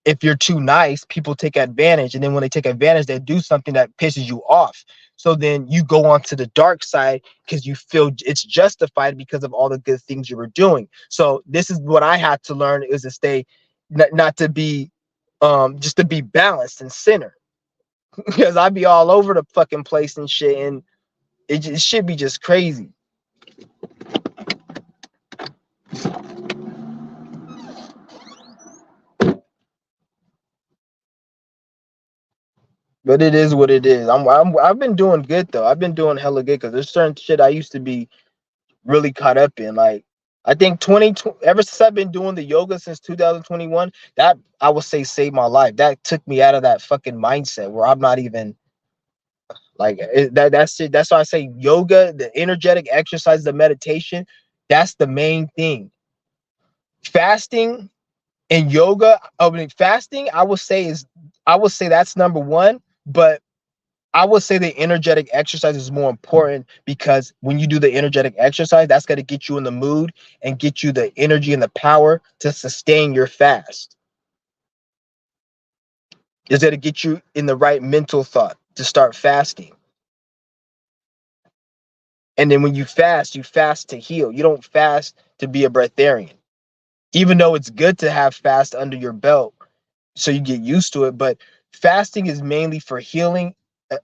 if you're too nice, people take advantage. And then when they take advantage, they do something that pisses you off. So then you go on to the dark side because you feel it's justified because of all the good things you were doing. So this is what I had to learn, is to stay, not to be, just to be balanced and center. Because I'd be all over the fucking place and shit. And it should be just crazy. But it is what it is. I've been doing good though. I've been doing hella good because there's certain shit I used to be really caught up in. Like I think 2020, ever since I've been doing the yoga since 2021, that I would say saved my life. That took me out of that fucking mindset where I'm not even like that's it. That's why I say yoga, the energetic exercise, the meditation, that's the main thing. Fasting and yoga, I mean fasting, I would say that's number one, but I would say the energetic exercise is more important because when you do the energetic exercise, that's going to get you in the mood and get you the energy and the power to sustain your fast. Is that to get you in the right mental thought to start fasting. And then when you fast to heal. You don't fast to be a breatharian. Even though it's good to have fast under your belt so you get used to it, but fasting is mainly for healing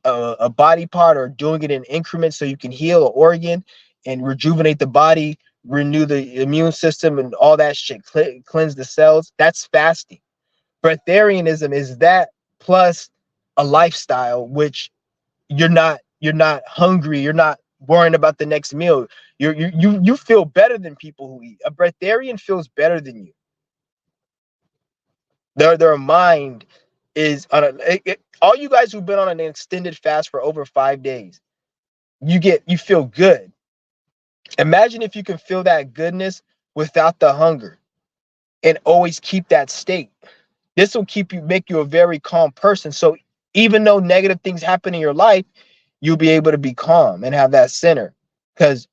a body part or doing it in increments so you can heal an organ and rejuvenate the body, renew the immune system and all that shit, cleanse the cells. That's fasting. Breatharianism is that plus a lifestyle which you're not hungry, you're not worrying about the next meal. You feel better than people who eat. A breatharian feels better than you. Their mind is on all you guys who've been on an extended fast for over 5 days, you feel good. Imagine if you can feel that goodness without the hunger and always keep that state. This will make you a very calm person. So even though negative things happen in your life, you'll be able to be calm and have that center because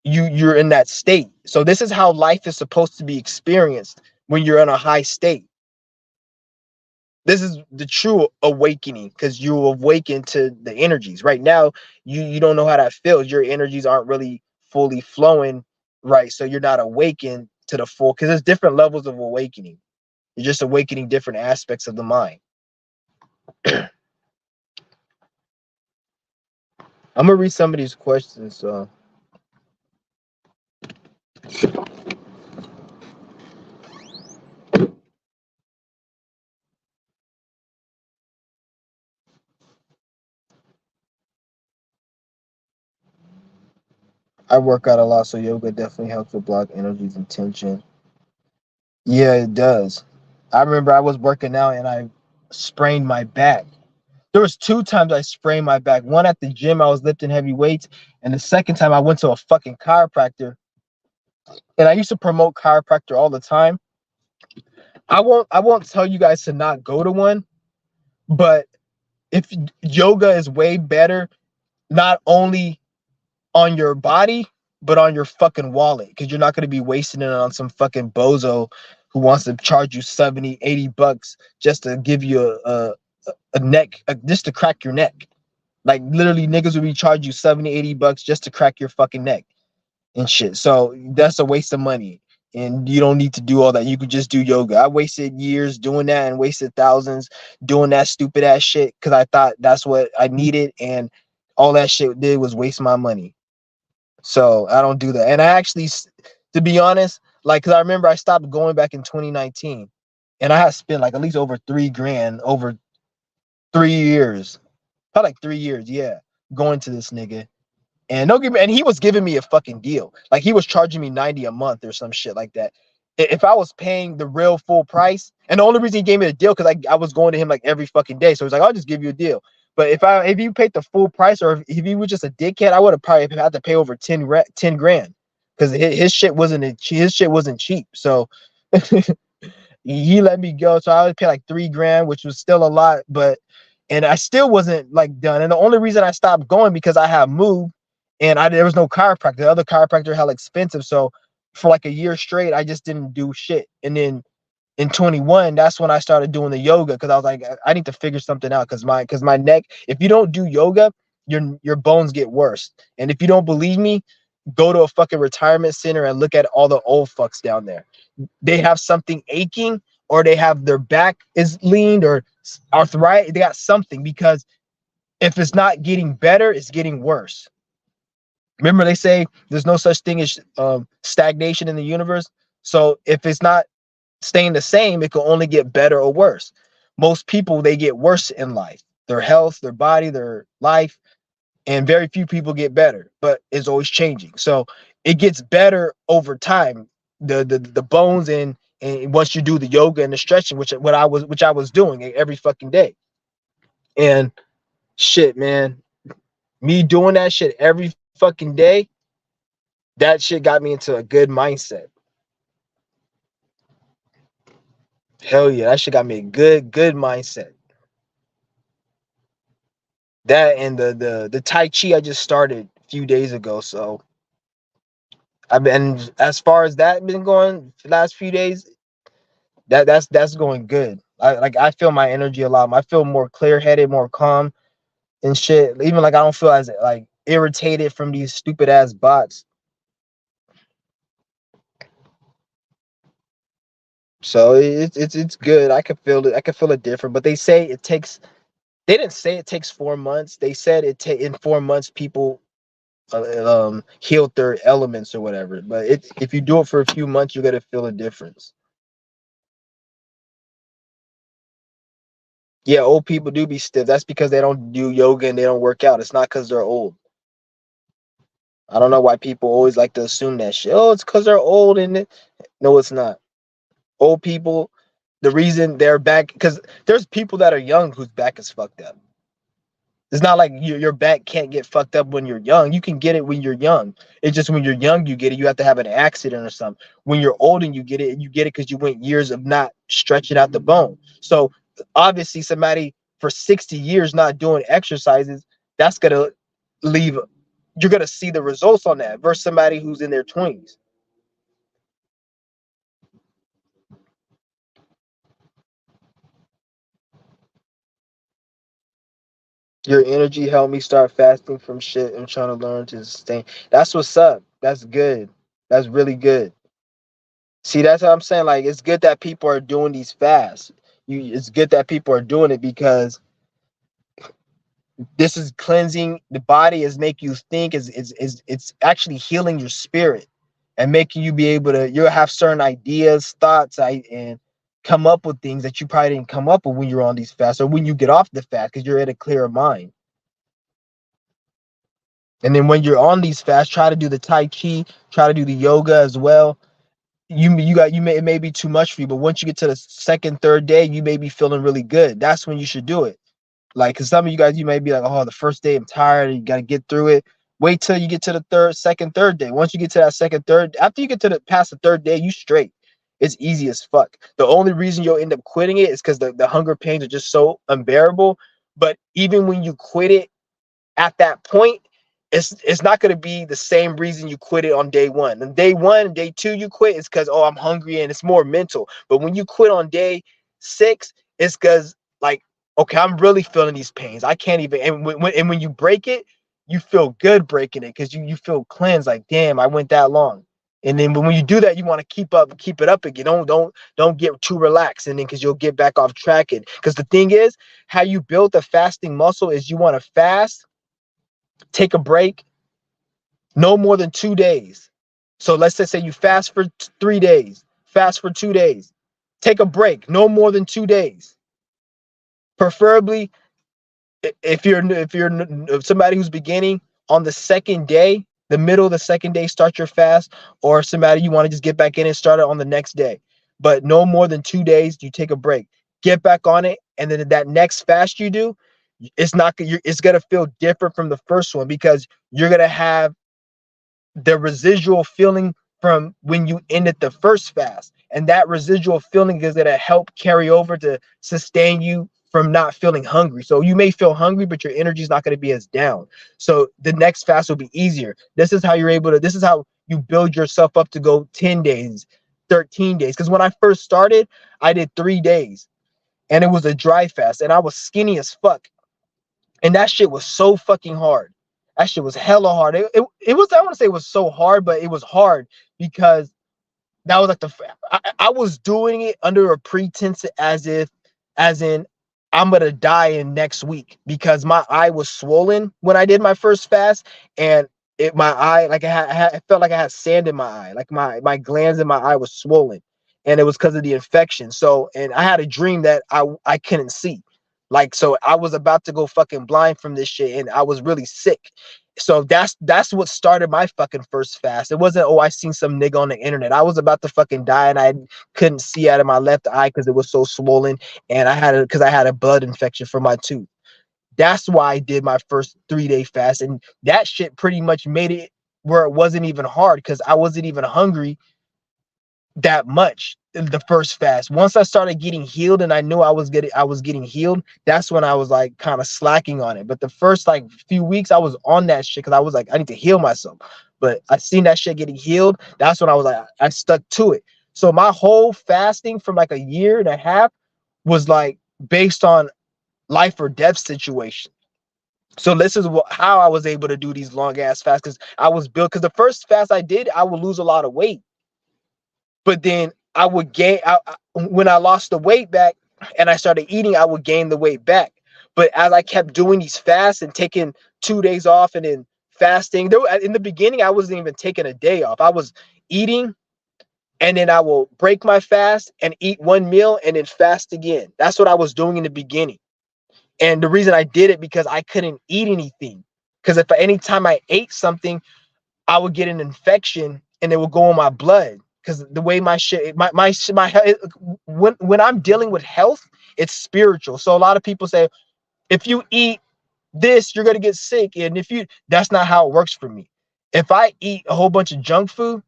you're in that state. So this is how life is supposed to be experienced when you're in a high state. This is the true awakening because you awaken to the energies. Right now, you don't know how that feels. Your energies aren't really fully flowing right, so you're not awakened to the full because there's different levels of awakening. You're just awakening different aspects of the mind. I'm gonna read some of these questions. So I work out a lot, so yoga definitely helps with block energies and tension. Yeah, it does. I remember I was working out and I sprained my back. There was two times I sprained my back. One at the gym, I was lifting heavy weights, and the second time I went to a fucking chiropractor. And I used to promote chiropractor all the time. I won't tell you guys to not go to one, but if yoga is way better, not only on your body, but on your fucking wallet, because you're not going to be wasting it on some fucking bozo who wants to charge you 70, $80 just to give you a neck, just to crack your neck. Like literally niggas would be charging you 70, $80 just to crack your fucking neck and shit. So that's a waste of money. And you don't need to do all that. You could just do yoga. I wasted years doing that and wasted thousands doing that stupid ass shit because I thought that's what I needed. And all that shit did was waste my money. So I don't do that. And I actually, to be honest, like, cause I remember I stopped going back in 2019 and I had spent like at least over 3 grand over 3 years, probably like 3 years. Yeah. Going to this nigga. And don't give me, and he was giving me a fucking deal. Like he was charging me 90 a month or some shit like that. If I was paying the real full price, and the only reason he gave me the deal because I was going to him like every fucking day. So he's like, I'll just give you a deal. But if you paid the full price or if he was just a dickhead, I would have probably had to pay over 10 grand because his shit wasn't cheap. So he let me go. So I would pay like 3 grand, which was still a lot, but and I still wasn't like done. And the only reason I stopped going because I had moved and there was no chiropractor. The other chiropractor hell expensive. So for like a year straight, I just didn't do shit. And then in 21, that's when I started doing the yoga because I was like, I need to figure something out because my neck, if you don't do yoga, your bones get worse. And if you don't believe me, go to a fucking retirement center and look at all the old fucks down there. They have something aching or they have their back is leaned or arthritis. They got something because if it's not getting better, it's getting worse. Remember, they say there's no such thing as stagnation in the universe. So if it's not staying the same, it can only get better or worse. Most people, they get worse in life. their health, their body, their life, and very few people get better, but it's always changing. So it gets better over time. The bones and once you do the yoga and the stretching, which I was doing every fucking day. And shit, man, me doing that shit every fucking day, that shit got me into a good mindset. Hell yeah, that shit got me a good mindset. That and the Tai Chi I just started a few days ago. So I've been, as far as that been going the last few days, that's going good. I feel my energy a lot. I feel more clear headed, more calm and shit. Even like I don't feel as like irritated from these stupid ass bots. So it's good. I can feel it. I can feel it different. But they say it takes. They didn't say it takes 4 months. They said in 4 months people healed their elements or whatever. But if you do it for a few months, you're gonna feel a difference. Yeah, old people do be stiff. That's because they don't do yoga and they don't work out. It's not because they're old. I don't know why people always like to assume that shit. Oh, it's because they're old and no, it's not. Old people, the reason they're back, because there's people that are young whose back is fucked up. It's not like your back can't get fucked up when you're young. You can get it when you're young. It's just when you're young, you get it. You have to have an accident or something. When you're old and you get it because you went years of not stretching out the bone. So obviously, somebody for 60 years not doing exercises, that's gonna leave. You're gonna see the results on that versus somebody who's in their 20s. Your energy helped me start fasting from shit and trying to learn to sustain. That's what's up. That's good. That's really good. See, that's what I'm saying. Like, it's good that people are doing these fasts. It's good that people are doing it because this is cleansing the body, is make you think, is it's actually healing your spirit and making you be able to. You'll have certain ideas, thoughts, and come up with things that you probably didn't come up with when you're on these fasts or when you get off the fast because you're at a clearer mind. And then when you're on these fasts, try to do the Tai Chi, try to do the yoga as well. You may, it may be too much for you, but once you get to the second, third day, you may be feeling really good. That's when you should do it. Like, cause some of you guys, you may be like, oh, the first day I'm tired, you gotta get through it. Wait till you get to the third day. Once you get to that second, third, after you get to the past the third day, you straight. It's easy as fuck. The only reason you'll end up quitting it is because the hunger pains are just so unbearable. But even when you quit it at that point, it's not going to be the same reason you quit it on day one. And day one, day two, you quit is because, oh, I'm hungry, and it's more mental. But when you quit on day six, it's because, like, okay, I'm really feeling these pains. I can't even. And when you break it, you feel good breaking it because you feel cleansed. Like, damn, I went that long. And then when you do that, you want to keep it up again. Don't get too relaxed, and then because you'll get back off track. And because the thing is, how you build the fasting muscle is you want to fast, take a break, no more than 2 days. So let's just say you fast for 3 days, fast for 2 days, take a break, no more than 2 days. Preferably, if you're somebody who's beginning on the second day, the middle of the second day, start your fast, or somebody you want to just get back in and start it on the next day. But no more than 2 days, you take a break, get back on it, and then that next fast you do, it's not it's gonna feel different from the first one because you're gonna have the residual feeling from when you ended the first fast. And that residual feeling is going to help carry over to sustain you from not feeling hungry. So you may feel hungry, but your energy is not going to be as down. So the next fast will be easier. This is how you're able to, this is how you build yourself up to go 10 days, 13 days. Because when I first started, I did 3 days and it was a dry fast and I was skinny as fuck. And that shit was so fucking hard. That shit was hella hard. It was, I want to say it was so hard, but it was hard because that was like I was doing it under a pretense as in, I'm gonna die in next week because my eye was swollen when I did my first fast, and my eye, like it felt like I had sand in my eye, like my glands in my eye was swollen, and it was because of the infection. So, and I had a dream that I couldn't see. Like, so I was about to go fucking blind from this shit, and I was really sick. So that's what started my fucking first fast. It wasn't, oh, I seen some nigga on the internet. I was about to fucking die, and I couldn't see out of my left eye because it was so swollen, and I had a blood infection from my tooth. That's why I did my first 3-day fast, and that shit pretty much made it where it wasn't even hard because I wasn't even hungry that much the first fast. Once I started getting healed and I knew I was getting healed, that's when I was like kind of slacking on it. But the first like few weeks I was on that shit because I was like, I need to heal myself. But I seen that shit getting healed. That's when I was like, I stuck to it. So my whole fasting from like a year and a half was like based on life or death situation. So this is how I was able to do these long ass fasts because I was built. Because the first fast I did, I would lose a lot of weight, but then I would gain. When I lost the weight back and I started eating, I would gain the weight back. But as I kept doing these fasts and taking 2 days off and then fasting, in the beginning I wasn't even taking a day off. I was eating and then I will break my fast and eat one meal and then fast again. That's what I was doing in the beginning. And the reason I did it because I couldn't eat anything. Because if any time I ate something, I would get an infection and it would go in my blood. Because the way my shit, when I'm dealing with health, it's spiritual. So a lot of people say, if you eat this, you're gonna get sick. And that's not how it works for me. If I eat a whole bunch of junk food,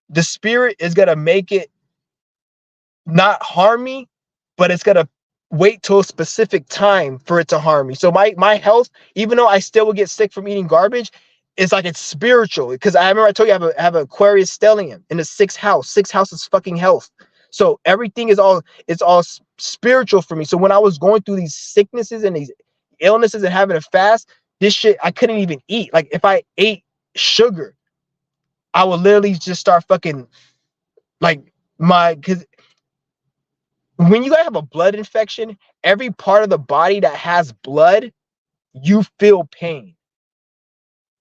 the spirit is gonna make it not harm me, but it's gonna wait till a specific time for it to harm me. So my health, even though I still will get sick from eating garbage, it's like it's spiritual. Because I remember I told you I have an Aquarius stellium in the sixth house. Sixth house is fucking health. So everything is all spiritual for me. So when I was going through these sicknesses and these illnesses and having a fast, this shit I couldn't even eat. Like if I ate sugar, I would literally just start fucking like because when you have a blood infection, every part of the body that has blood, you feel pain.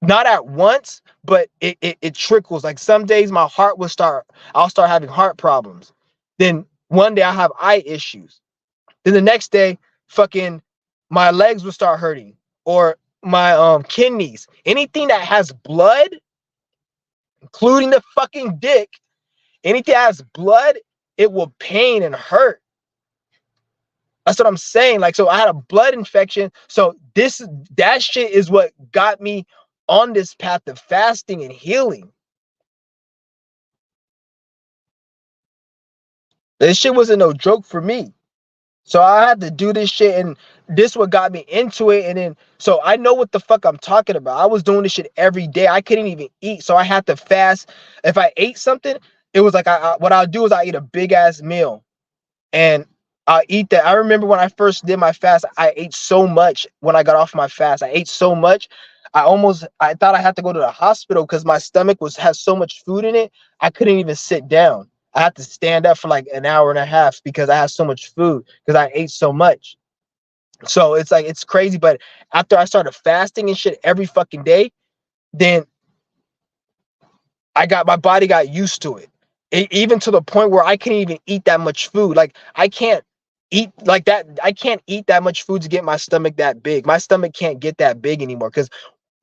Not at once, but it trickles. Like some days I'll start having heart problems. Then one day I have eye issues. Then the next day, fucking my legs will start hurting or my kidneys. Anything that has blood, including the fucking dick, anything that has blood, it will pain and hurt. That's what I'm saying. Like, so I had a blood infection. So that shit is what got me on this path of fasting and healing. This shit wasn't no joke for me. So I had to do this shit, and this what got me into it. And then, so I know what the fuck I'm talking about. I was doing this shit every day. I couldn't even eat, so I had to fast. If I ate something, it was like what I'll do is I eat a big ass meal, and I eat that. I remember when I first did my fast, I ate so much when I got off my fast. I ate so much. I thought I had to go to the hospital because my stomach has so much food in it. I couldn't even sit down. I had to stand up for like an hour and a half because I had so much food because I ate so much. So it's like, it's crazy. But after I started fasting and shit every fucking day, then my body got used to it. Even to the point where I can't even eat that much food. Like I can't eat like that. I can't eat that much food to get my stomach that big. My stomach can't get that big anymore because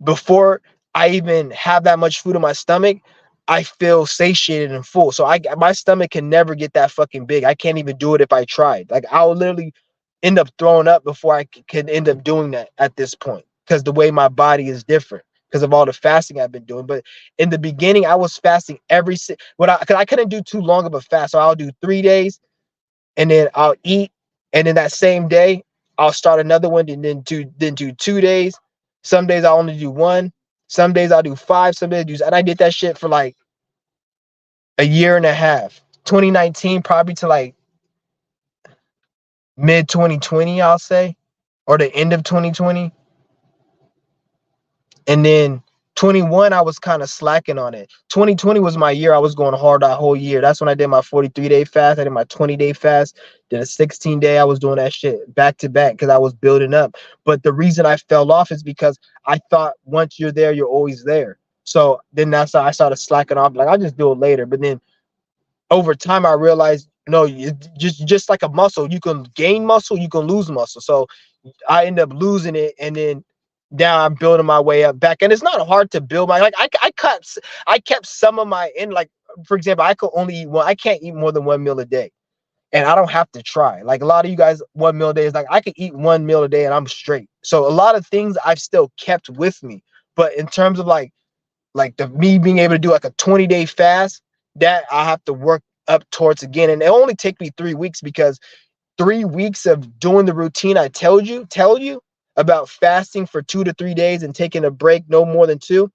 before I even have that much food in my stomach, I feel satiated and full. So my stomach can never get that fucking big. I can't even do it if I tried. Like I'll literally end up throwing up before I can end up doing that at this point because the way my body is different because of all the fasting I've been doing. But in the beginning, I was fasting because I couldn't do too long of a fast. So I'll do 3 days and then I'll eat. And then that same day, I'll start another one and then do 2 days. Some days I'll only do one. Some days I'll do 5. Some days and I did that shit for like a year and a half. 2019 probably to like mid 2020, I'll say, or the end of 2020. And then 21, I was kind of slacking on it. 2020 was my year. I was going hard that whole year. That's when I did my 43-day fast. I did my 20-day fast. Did a 16-day. I was doing that shit back to back because I was building up. But the reason I fell off is because I thought once you're there, you're always there. So then that's how I started slacking off. Like, I'll just do it later. But then over time, I realized No, just like a muscle. You can gain muscle, you can lose muscle. So I end up losing it, and then now I'm building my way up back. And it's not hard to build my like I kept some of my in like for example, I could only eat one. I can't eat more than 1 meal a day, and I don't have to try. Like a lot of you guys, 1 meal a day is like I could eat 1 meal a day and I'm straight. So a lot of things I've still kept with me, but in terms of like the me being able to do like a 20-day fast, that I have to work up towards again, and it only take me 3 weeks because 3 weeks of doing the routine I tell you about fasting for 2 to 3 days and taking a break no more than two.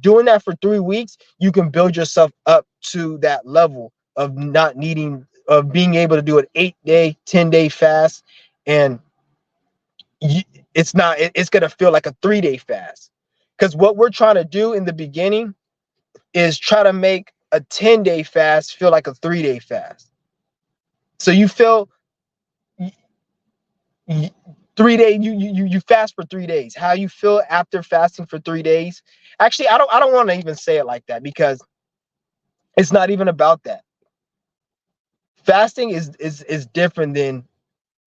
Doing that for 3 weeks, you can build yourself up to that level of not needing of being able to do an 8-day, 10-day fast, and you, it's not. It's gonna feel like a 3-day fast. Because what we're trying to do in the beginning is try to make a 10-day fast feel like a 3-day fast. So you feel 3 days, you fast for 3 days. How you feel after fasting for 3 days? Actually, I don't want to even say it like that because it's not even about that. Fasting is different than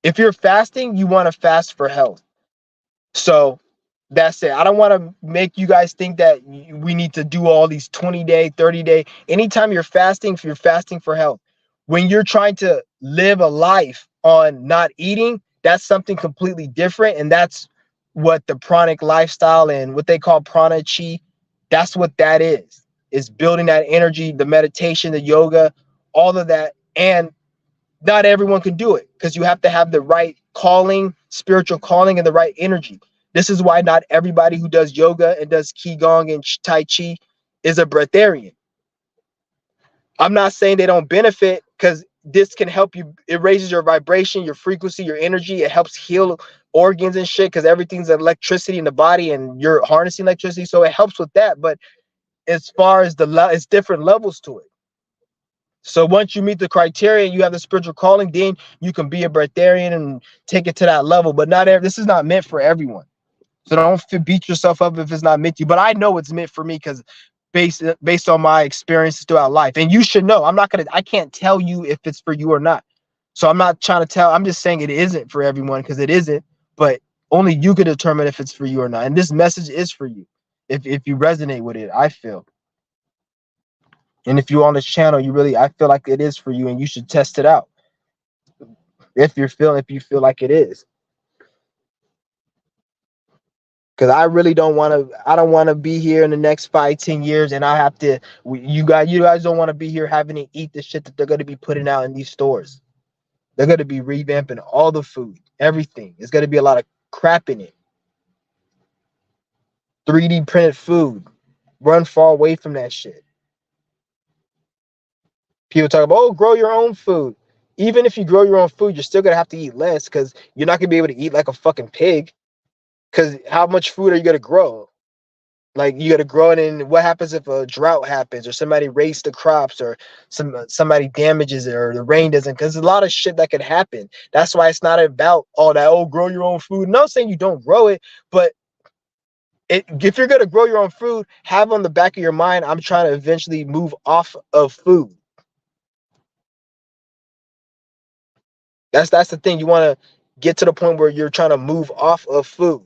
if you're fasting, you want to fast for health. So that's it. I don't want to make you guys think that we need to do all these 20-day, 30-day. Anytime you're fasting, if you're fasting for health, when you're trying to live a life on not eating, that's something completely different. And that's what the pranic lifestyle and what they call prana chi, that's what that is building that energy, the meditation, the yoga, all of that. And not everyone can do it because you have to have the right calling, spiritual calling, and the right energy. This is why not everybody who does yoga and does qigong and tai chi is a breatharian. I'm not saying they don't benefit because this can help you. It raises your vibration, your frequency, your energy. It helps heal organs and shit because everything's electricity in the body and you're harnessing electricity. So it helps with that. But as far as it's different levels to it. So once you meet the criteria, you have the spiritual calling, then you can be a breatharian and take it to that level. But not every, this is not meant for everyone. So don't beat yourself up if it's not meant to you. But I know it's meant for me because based on my experiences throughout life. And you should know. I can't tell you if it's for you or not. So I'm not trying to tell. I'm just saying it isn't for everyone because it isn't. But only you can determine if it's for you or not. And this message is for you if you resonate with it, I feel. And if you're on this channel, I feel like it is for you and you should test it out if you feel like it is. Because I don't want to be here in the next 5, 10 years and I have to, you guys don't want to be here having to eat the shit that they're going to be putting out in these stores. They're going to be revamping all the food, everything. It's going to be a lot of crap in it. 3D printed food. Run far away from that shit. People talk about, oh, grow your own food. Even if you grow your own food, you're still going to have to eat less because you're not going to be able to eat like a fucking pig. Because how much food are you going to grow? Like you got to grow it in. What happens if a drought happens or somebody raised the crops or somebody damages it or the rain doesn't? Because there's a lot of shit that could happen. That's why it's not about all that. Oh, grow your own food. No, I'm saying you don't grow it, but if you're gonna grow your own food, have on the back of your mind, I'm trying to eventually move off of food. That's the thing. You want to get to the point where you're trying to move off of food.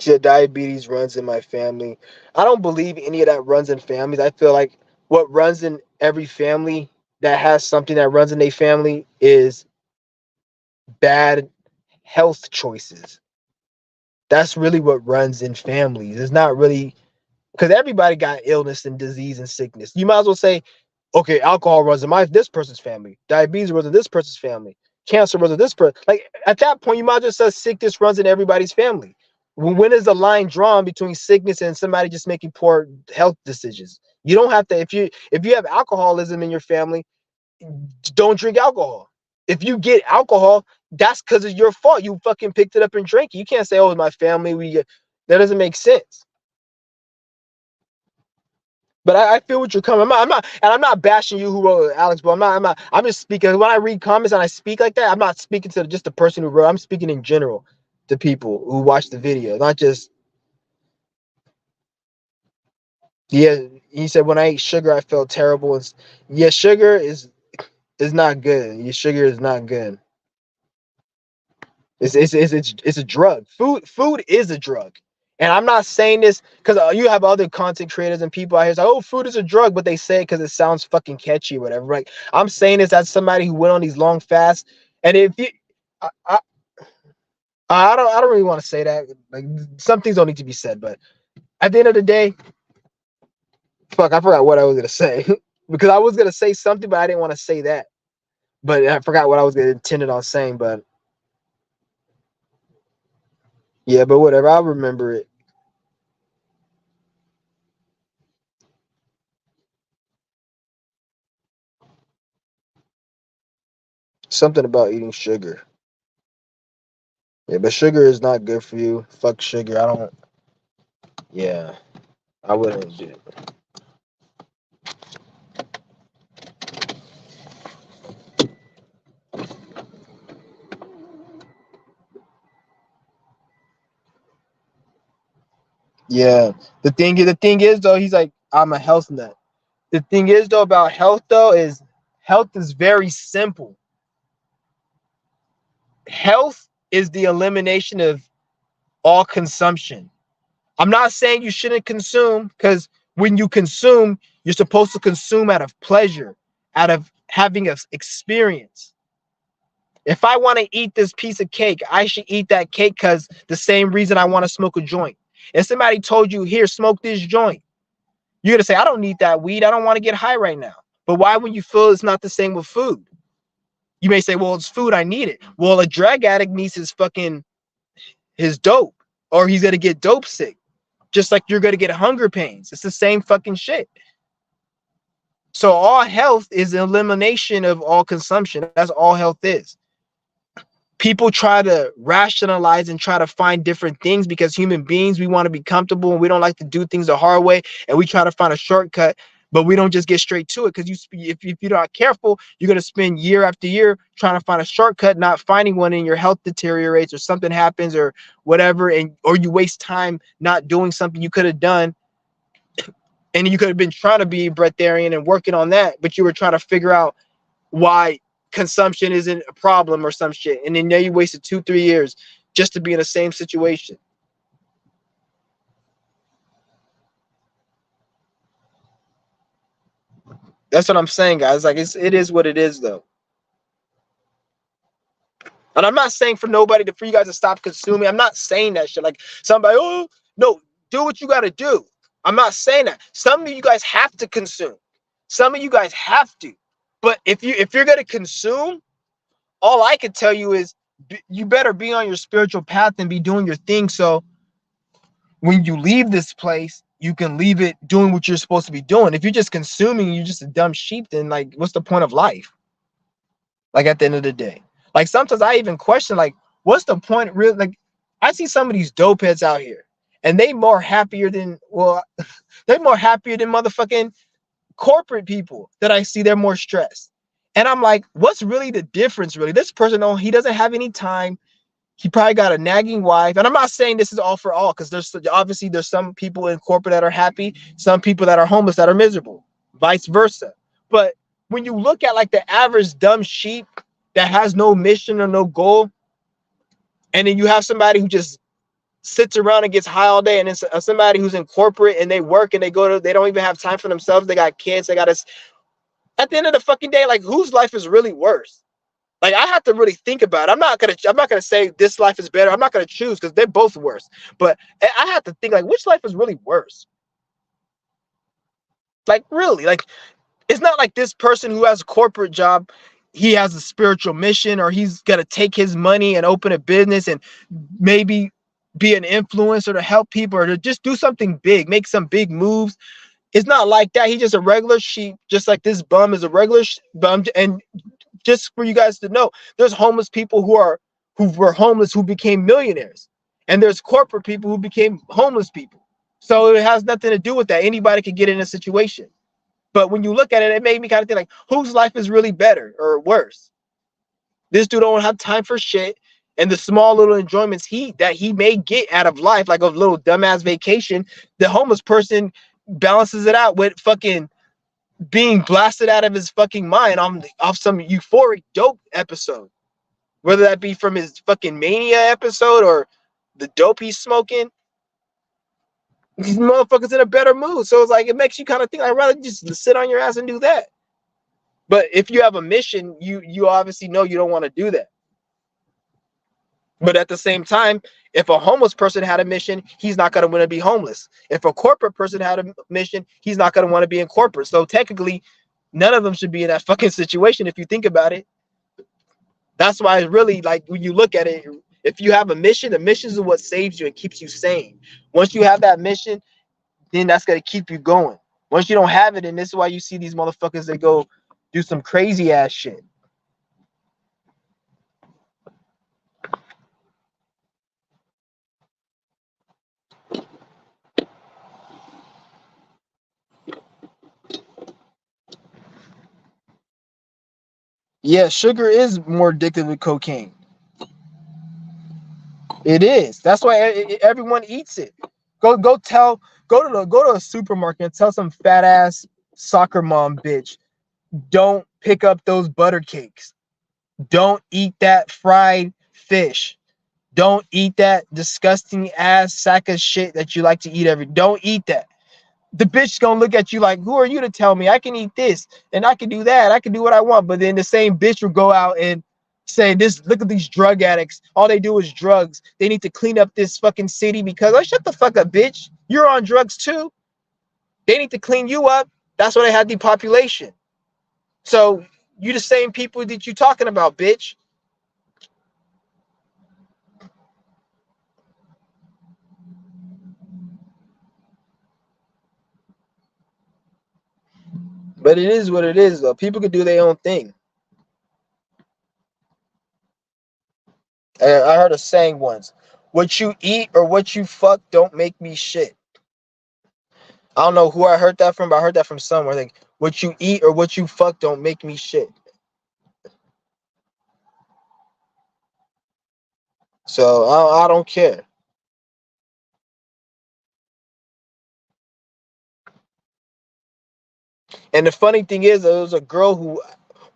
Yeah, diabetes runs in my family. I don't believe any of that runs in families. I feel like what runs in every family that has something that runs in a family is bad health choices. That's really what runs in families. It's not really because everybody got illness and disease and sickness. You might as well say, okay, alcohol runs in this person's family, diabetes runs in this person's family, cancer runs in this person. Like at that point, you might as well say sickness runs in everybody's family. When is the line drawn between sickness and somebody just making poor health decisions? You don't have to. If you have alcoholism in your family, don't drink alcohol. If you get alcohol, that's because of your fault. You fucking picked it up and drank it. You can't say, "Oh, it's my family." That doesn't make sense. But I feel what you're coming. And I'm not bashing you who wrote Alex, but I'm just speaking. When I read comments and I speak like that, I'm not speaking to just the person who wrote. I'm speaking in general to people who watch the video, not just. Yeah, he said when I ate sugar, I felt terrible. Yeah, sugar is not good. Your sugar is not good. It's a drug. Food is a drug. And I'm not saying this because you have other content creators and people out here say, "Oh, food is a drug," but they say it because it sounds fucking catchy or whatever. Like I'm saying this as somebody who went on these long fasts, and if you, I, I, I don't really want to say that. Like some things don't need to be said, but at the end of the day, fuck, I forgot what I was gonna say because I was gonna say something, but I didn't want to say that. But I forgot what I was intended on saying. But yeah, but whatever, I'll remember it. Something about eating sugar. Yeah, but sugar is not good for you. Fuck sugar. I don't. Yeah, I wouldn't do it. Yeah, the thing is though, he's like, I'm a health nut. The thing is though about health though is health is very simple. Health is the elimination of all consumption. I'm not saying you shouldn't consume because when you consume, you're supposed to consume out of pleasure, out of having an experience. If I want to eat this piece of cake, I should eat that cake because the same reason I want to smoke a joint. If somebody told you, here, smoke this joint, you're going to say, I don't need that weed. I don't want to get high right now. But why would you feel it's not the same with food? You may say, well, it's food. I need it. Well, a drug addict needs his dope or he's going to get dope sick. Just like you're going to get hunger pains. It's the same fucking shit. So all health is elimination of all consumption. That's all health is. People try to rationalize and try to find different things because human beings, we want to be comfortable and we don't like to do things the hard way, and we try to find a shortcut, but we don't just get straight to it because if you're not careful, you're going to spend year after year trying to find a shortcut, not finding one, and your health deteriorates or something happens or whatever, and or you waste time not doing something you could have done, and you could have been trying to be a breatharian and working on that, but you were trying to figure out why consumption isn't a problem or some shit. And then now you wasted 2-3 years just to be in the same situation. That's what I'm saying, guys. Like it is what it is though. And I'm not saying for you guys to stop consuming. I'm not saying that shit. Like somebody, oh no, do what you gotta do. I'm not saying that. Some of you guys have to consume. Some of you guys have to. But if you're gonna consume, all I can tell you is you better be on your spiritual path and be doing your thing. So when you leave this place, you can leave it doing what you're supposed to be doing. If you're just consuming, you're just a dumb sheep, then like what's the point of life? Like at the end of the day. Like sometimes I even question, like, what's the point really? Like, I see some of these dope heads out here and they more happier than they're more happier than motherfucking corporate people that I see. They're more stressed. And I'm like, what's really the difference, really? This person, oh, he doesn't have any time. He probably got a nagging wife. And I'm not saying this is all for all, because there's some people in corporate that are happy, some people that are homeless that are miserable, vice versa. But when you look at like the average dumb sheep that has no mission or no goal, and then you have somebody who just sits around and gets high all day, and then somebody who's in corporate and they work and they don't even have time for themselves. They got kids. They got us. At the end of the fucking day, like whose life is really worse? Like I have to really think about it. I'm not gonna say this life is better. I'm not gonna choose because they're both worse. But I have to think like which life is really worse. Like really, like it's not like this person who has a corporate job, he has a spiritual mission, or he's gonna take his money and open a business and maybe be an influencer to help people or to just do something big, make some big moves. It's not like that. He's just a regular sheep, just like this bum is a regular bum. And just for you guys to know, there's homeless people who were homeless who became millionaires, and there's corporate people who became homeless people. So it has nothing to do with that. Anybody can get in a situation. But when you look at it, it made me kind of think like, whose life is really better or worse? This dude don't have time for shit, and the small little enjoyments he may get out of life, like a little dumbass vacation, the homeless person balances it out with fucking being blasted out of his fucking mind on off some euphoric dope episode, whether that be from his fucking mania episode or the dope he's smoking. These motherfuckers in a better mood, so it's like it makes you kind of think I'd rather just sit on your ass and do that. But if you have a mission, you obviously know you don't want to do that. But at the same time, if a homeless person had a mission, he's not going to want to be homeless. If a corporate person had a mission, he's not going to want to be in corporate. So technically, none of them should be in that fucking situation if you think about it. That's why it's really like when you look at it, if you have a mission, the mission is what saves you and keeps you sane. Once you have that mission, then that's going to keep you going. Once you don't have it, and this is why you see these motherfuckers that go do some crazy ass shit. Yeah, sugar is more addictive than cocaine. It is. That's why everyone eats it. Go to a supermarket and tell some fat ass soccer mom bitch, don't pick up those butter cakes. Don't eat that fried fish. Don't eat that disgusting ass sack of shit that you like to eat every. Don't eat that. The bitch gonna look at you like, who are you to tell me I can eat this and I can do that, I can do what I want. But then the same bitch will go out and say, this, look at these drug addicts, all they do is drugs, they need to clean up this fucking city because, oh, shut the fuck up, bitch, you're on drugs too, they need to clean you up. That's why they have depopulation. So you the same people that you talking about, bitch. But it is what it is, though. People can do their own thing. I heard a saying once, what you eat or what you fuck don't make me shit. I don't know who I heard that from, but I heard that from somewhere. Like, what you eat or what you fuck don't make me shit. So I don't care. And the funny thing is, there was a girl who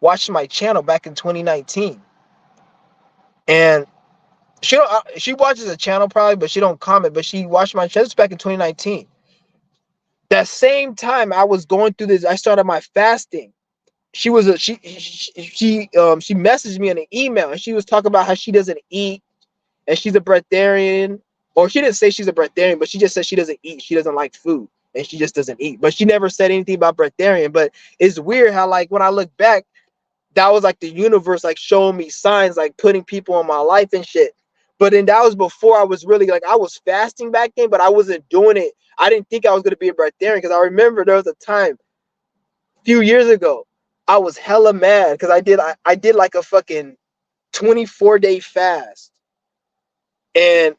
watched my channel back in 2019, and she watches the channel probably, but she don't comment. But she watched my channel back in 2019. That same time I was going through this, I started my fasting. She was a she messaged me in an email, and she was talking about how she doesn't eat and she's a breatharian, or she didn't say she's a breatharian, but she just said she doesn't eat. She doesn't like food, and she just doesn't eat. But she never said anything about breatharian. But it's weird how, like, when I look back, that was like the universe, like, showing me signs, like putting people in my life and shit. But then that was before I was really, like, I was fasting back then, but I wasn't doing it. I didn't think I was gonna be a breatharian because I remember there was a time a few years ago I was hella mad because I did like a fucking 24-day fast. And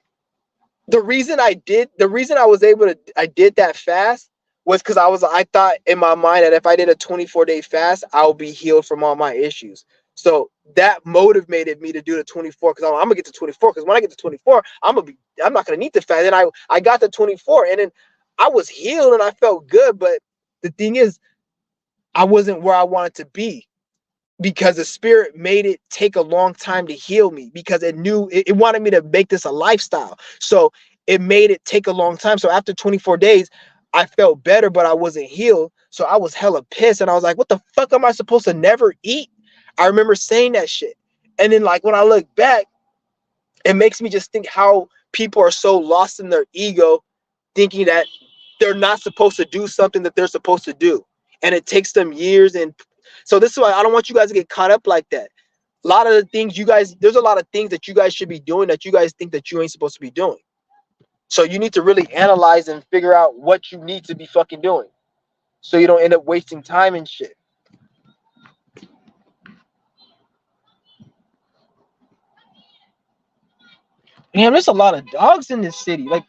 the reason I did that fast was because I thought in my mind that if I did a 24-day fast, I'll be healed from all my issues. So that motivated me to do the 24 because I'm gonna get to 24 because when I get to 24, I'm not gonna need the fast. And I got to 24 and then I was healed and I felt good. But the thing is, I wasn't where I wanted to be because the spirit made it take a long time to heal me because it wanted me to make this a lifestyle. So it made it take a long time. So after 24 days, I felt better, but I wasn't healed. So I was hella pissed. And I was like, what the fuck am I supposed to never eat? I remember saying that shit. And then, like, when I look back, it makes me just think how people are so lost in their ego, thinking that they're not supposed to do something that they're supposed to do. And it takes them years. And so this is why I don't want you guys to get caught up like that. A lot of the things there's a lot of things that you guys should be doing that you guys think that you ain't supposed to be doing. So you need to really analyze and figure out what you need to be fucking doing. So you don't end up wasting time and shit. Damn, there's a lot of dogs in this city. Like,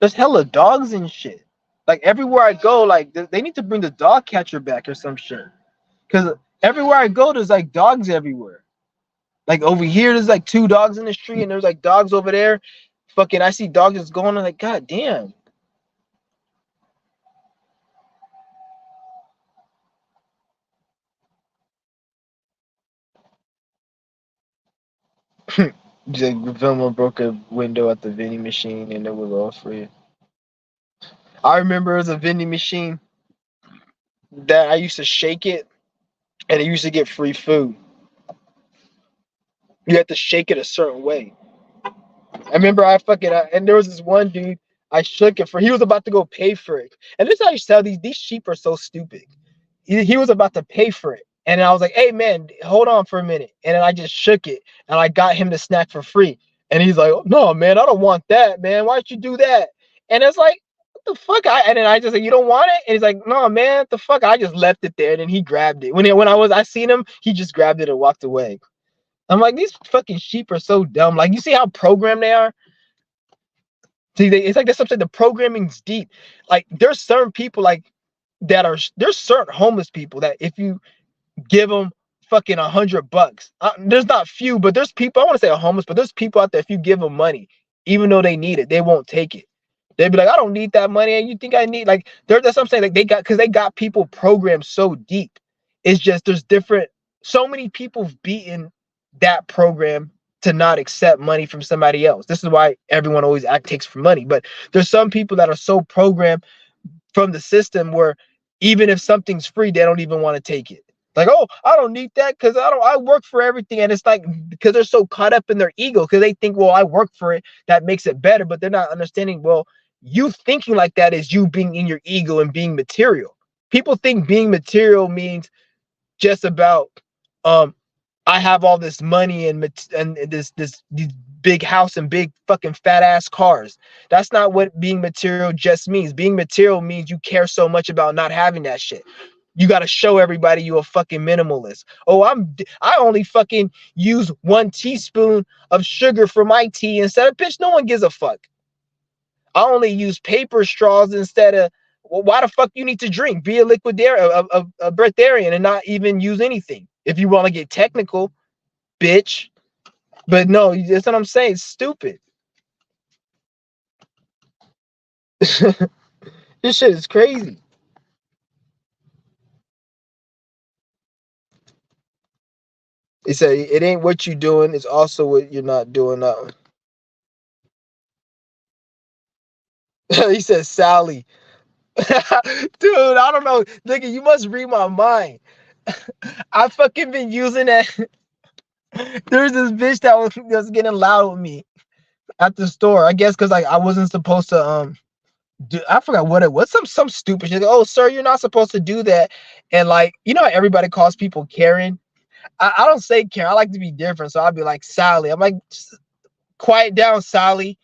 There's hella dogs and shit. Like everywhere I go, like they need to bring the dog catcher back or some shit. Cause everywhere I go, there's like dogs everywhere. Like over here, there's like 2 dogs in the street, and there's like dogs over there. Fucking, I see dogs just going on. Like, god damn. Vilma broke a window at the vending machine, and it was all free. I remember it was a vending machine that I used to shake it, and it used to get free food. You had to shake it a certain way. I remember and there was this one dude. I shook it for. He was about to go pay for it, and this is how you tell these sheep are so stupid. He was about to pay for it, and I was like, "Hey man, hold on for a minute," and then I just shook it, and I got him the snack for free, and he's like, "No man, I don't want that, man. Why'd you do that?" And it's like, "What the fuck?" And then I just like, "You don't want it?" And he's like, "No man, what the fuck?" I just left it there, and then he grabbed it. I seen him, he just grabbed it and walked away. I'm like, these fucking sheep are so dumb. Like, you see how programmed they are? See, it's like that's something. The programming's deep. Like, there's certain people there's certain homeless people that if you give them fucking $100, there's not few, but there's people. I want to say homeless, but there's people out there. If you give them money, even though they need it, they won't take it. They'd be like, I don't need that money, and you think I need like that's what I'm saying. Like they got people programmed so deep. It's just there's different. So many people beaten that program to not accept money from somebody else. This is why everyone always takes for money. But there's some people that are so programmed from the system where even if something's free, they don't even want to take it. Like, oh, I don't need that because I work for everything. And it's like because they're so caught up in their ego because they think, well, I work for it, that makes it better, but they're not understanding, well, you thinking like that is you being in your ego and being material. People think being material means just about um I have all this money and this big house and big fucking fat ass cars. That's not what being material just means. Being material means you care so much about not having that shit. You got to show everybody you a fucking minimalist. Oh, I only fucking use 1 teaspoon of sugar for my tea instead of bitch. No one gives a fuck. I only use paper straws instead of. Well, why the fuck you need to drink? Be a liquidarian, a breatharian, and not even use anything. If you want to get technical, bitch. But no, that's what I'm saying. It's stupid. This shit is crazy. He said it ain't what you doing, it's also what you're not doing. He said Sally. Dude, I don't know. Nigga, you must read my mind. I fucking been using that. There's this bitch that was getting loud with me at the store. I guess because like I wasn't supposed to I forgot what it was. Some stupid shit. Oh, sir, you're not supposed to do that. And like, you know how everybody calls people Karen? I don't say Karen. I like to be different. So I'll be like Sally. I'm like, quiet down, Sally.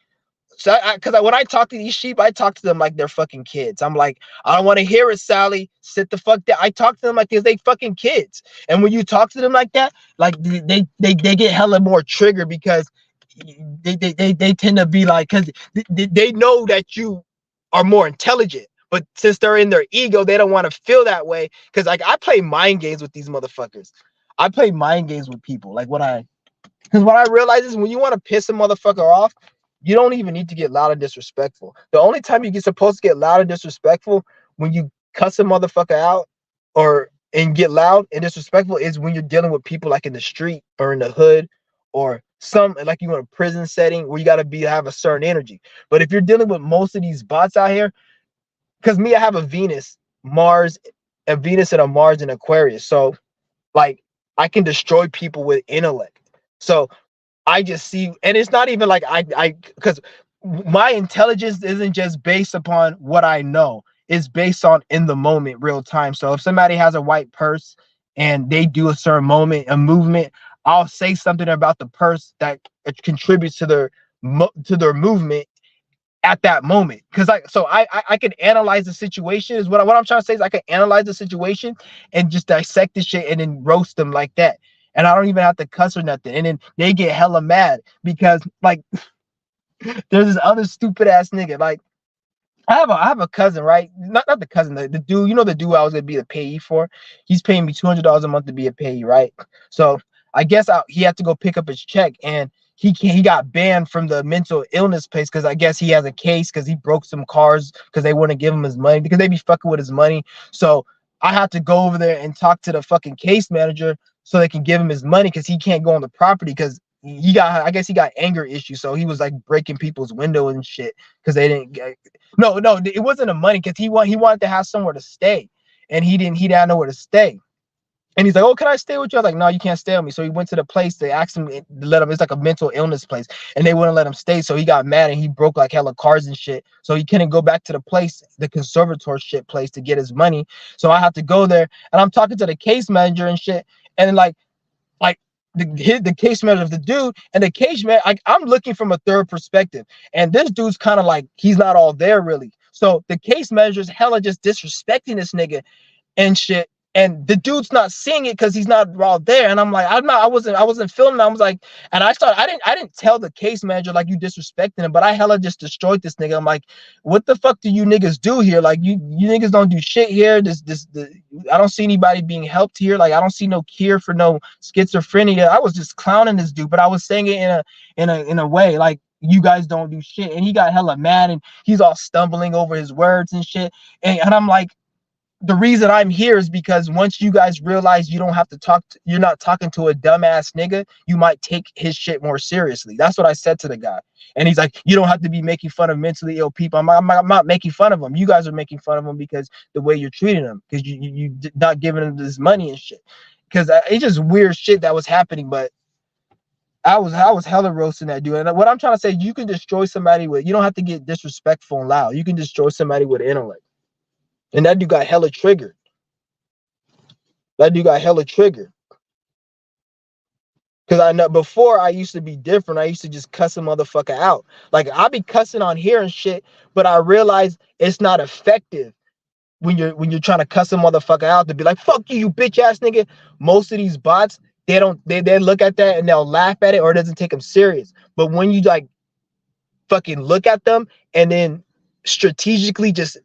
So because when I talk to these sheep, I talk to them like they're fucking kids. I'm like, I don't want to hear it, Sally. Sit the fuck down. I talk to them like they fucking kids. And when you talk to them like that, like they get hella more triggered because they tend to be like, because they know that you are more intelligent. But since they're in their ego, they don't want to feel that way. Because like I play mind games with these motherfuckers. I play mind games with people. Like because what I realize is when you want to piss a motherfucker off, you don't even need to get loud and disrespectful. The only time you get supposed to get loud and disrespectful when you cuss a motherfucker out and get loud and disrespectful is when you're dealing with people like in the street or in the hood or some like you in a prison setting where you got to have a certain energy. But if you're dealing with most of these bots out here, because me, I have a Venus and a Mars and Aquarius. So like I can destroy people with intellect. So I just see, and it's not even like because my intelligence isn't just based upon what I know. It's based on in the moment, real time. So if somebody has a white purse and they do a certain moment, a movement, I'll say something about the purse that contributes to their movement at that moment. Because I can analyze the situation. Is what I'm trying to say is I can analyze the situation and just dissect the shit and then roast them like that. And I don't even have to cuss or nothing. And then they get hella mad because like there's this other stupid ass nigga. Like I have a cousin, right? Not the cousin, the dude. You know the dude I was gonna be a payee for. He's paying me $200 a month to be a payee, right? So I guess he had to go pick up his check, and he got banned from the mental illness place because I guess he has a case because he broke some cars because they wouldn't give him his money because they be fucking with his money. So I have to go over there and talk to the fucking case manager so they can give him his money because he can't go on the property because I guess he got anger issues. So he was like breaking people's window and shit because they didn't get. No, it wasn't a money because he wanted to have somewhere to stay, and he didn't know where to stay. And he's like, "Oh, can I stay with you?" I was like, "No, you can't stay with me." So he went to the place. They asked him to let him. It's like a mental illness place, and they wouldn't let him stay. So he got mad and he broke like hella cars and shit. So he couldn't go back to the place, the conservator shit place, to get his money. So I have to go there, and I'm talking to the case manager and shit, and like the case manager of the dude and the case man, I'm looking from a third perspective, and this dude's kind of like he's not all there really. So the case manager's hella just disrespecting this nigga and shit. And the dude's not seeing it because he's not all there. And I'm like, I wasn't filming. I was like, and I didn't tell the case manager like you disrespecting him, but I hella just destroyed this nigga. I'm like, what the fuck do you niggas do here? Like you niggas don't do shit here. I don't see anybody being helped here. Like I don't see no cure for no schizophrenia. I was just clowning this dude, but I was saying it in a way like you guys don't do shit. And he got hella mad and he's all stumbling over his words and shit. And I'm like, the reason I'm here is because once you guys realize you don't have to you're not talking to a dumbass nigga, you might take his shit more seriously. That's what I said to the guy. And he's like, you don't have to be making fun of mentally ill people. I'm not making fun of them. You guys are making fun of them because the way you're treating them, because you not giving them this money and shit. Because it's just weird shit that was happening. But I was hella roasting that dude. And what I'm trying to say, you can destroy somebody with, you don't have to get disrespectful and loud. You can destroy somebody with intellect. And that dude got hella triggered. Cause I know before I used to be different. I used to just cuss a motherfucker out. Like I be cussing on here and shit, but I realize it's not effective when you're trying to cuss a motherfucker out to be like, fuck you, you bitch ass nigga. Most of these bots, they look at that and they'll laugh at it or it doesn't take them serious. But when you like fucking look at them and then strategically just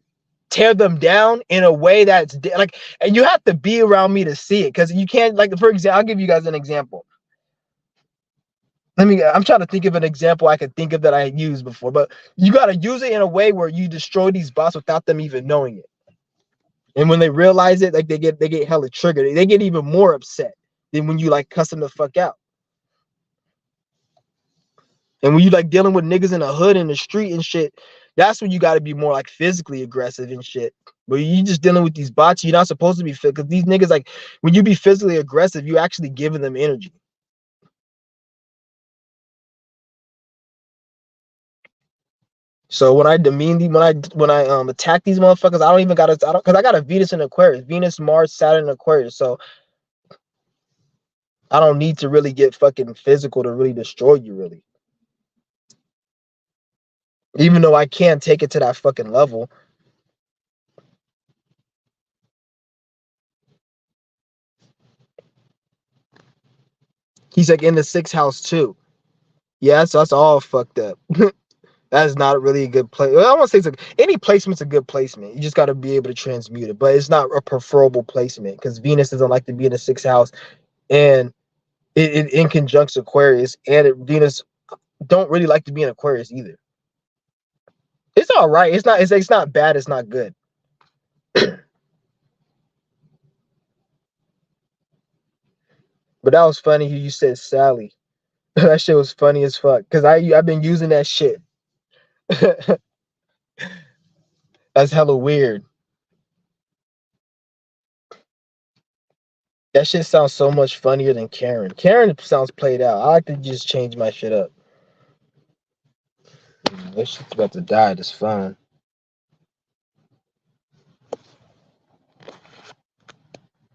tear them down in a way that's like, and you have to be around me to see it because you can't, like, for example, I'll give you guys an example. I'm trying to think of an example I could think of that I used before, but you got to use it in a way where you destroy these bots without them even knowing it. And when they realize it, like they get hella triggered. They get even more upset than when you like cuss them the fuck out. And when you like dealing with niggas in the hood in the street and shit, that's when you got to be more like physically aggressive and shit. But you just dealing with these bots, you're not supposed to be fit because these niggas, like, when you be physically aggressive, you actually giving them energy. So when I demean when I attack these motherfuckers, I don't even gotta, because I got a Venus in Aquarius, Venus, Mars, Saturn, Aquarius. So I don't need to really get fucking physical to really destroy you, really. Even though I can't take it to that fucking level. He's like in the 6th house too. Yeah, so that's all fucked up. That's not really a good place. I don't want to say any placement's a good placement. You just got to be able to transmute it, but it's not a preferable placement because Venus doesn't like to be in the 6th house, and it in conjunction Aquarius, and Venus don't really like to be in Aquarius either. It's all right. It's not bad. It's not good. But that was funny. You said Sally. That shit was funny as fuck because I've been using that shit. That's hella weird. That shit sounds so much funnier than Karen. Karen sounds played out. I like to just change my shit up. This shit's about to die. This phone.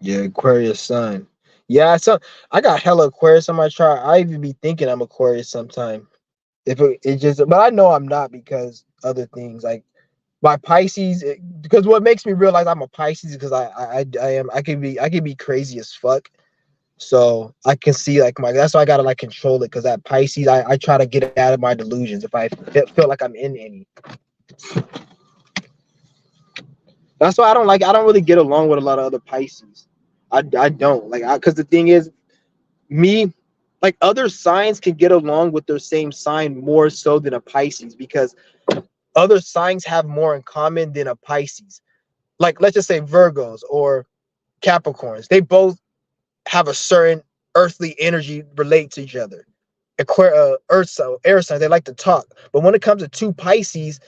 Yeah, Aquarius sun. Yeah, so I got hella Aquarius on my chart. I even be thinking I'm Aquarius sometime. If it just, but I know I'm not because other things like my Pisces. Because what makes me realize I'm a Pisces because I can be crazy as fuck. So I can see like that's why I gotta like control it because that Pisces I try to get out of my delusions if I feel like I'm in any. That's why I don't really get along with a lot of other Pisces. I don't like because the thing is me like other signs can get along with their same sign more so than a Pisces because other signs have more in common than a Pisces. Like let's just say Virgos or Capricorns. They both have a certain earthly energy relate to each other. Earth sign, air signs, they like to talk. But when it comes to two Pisces,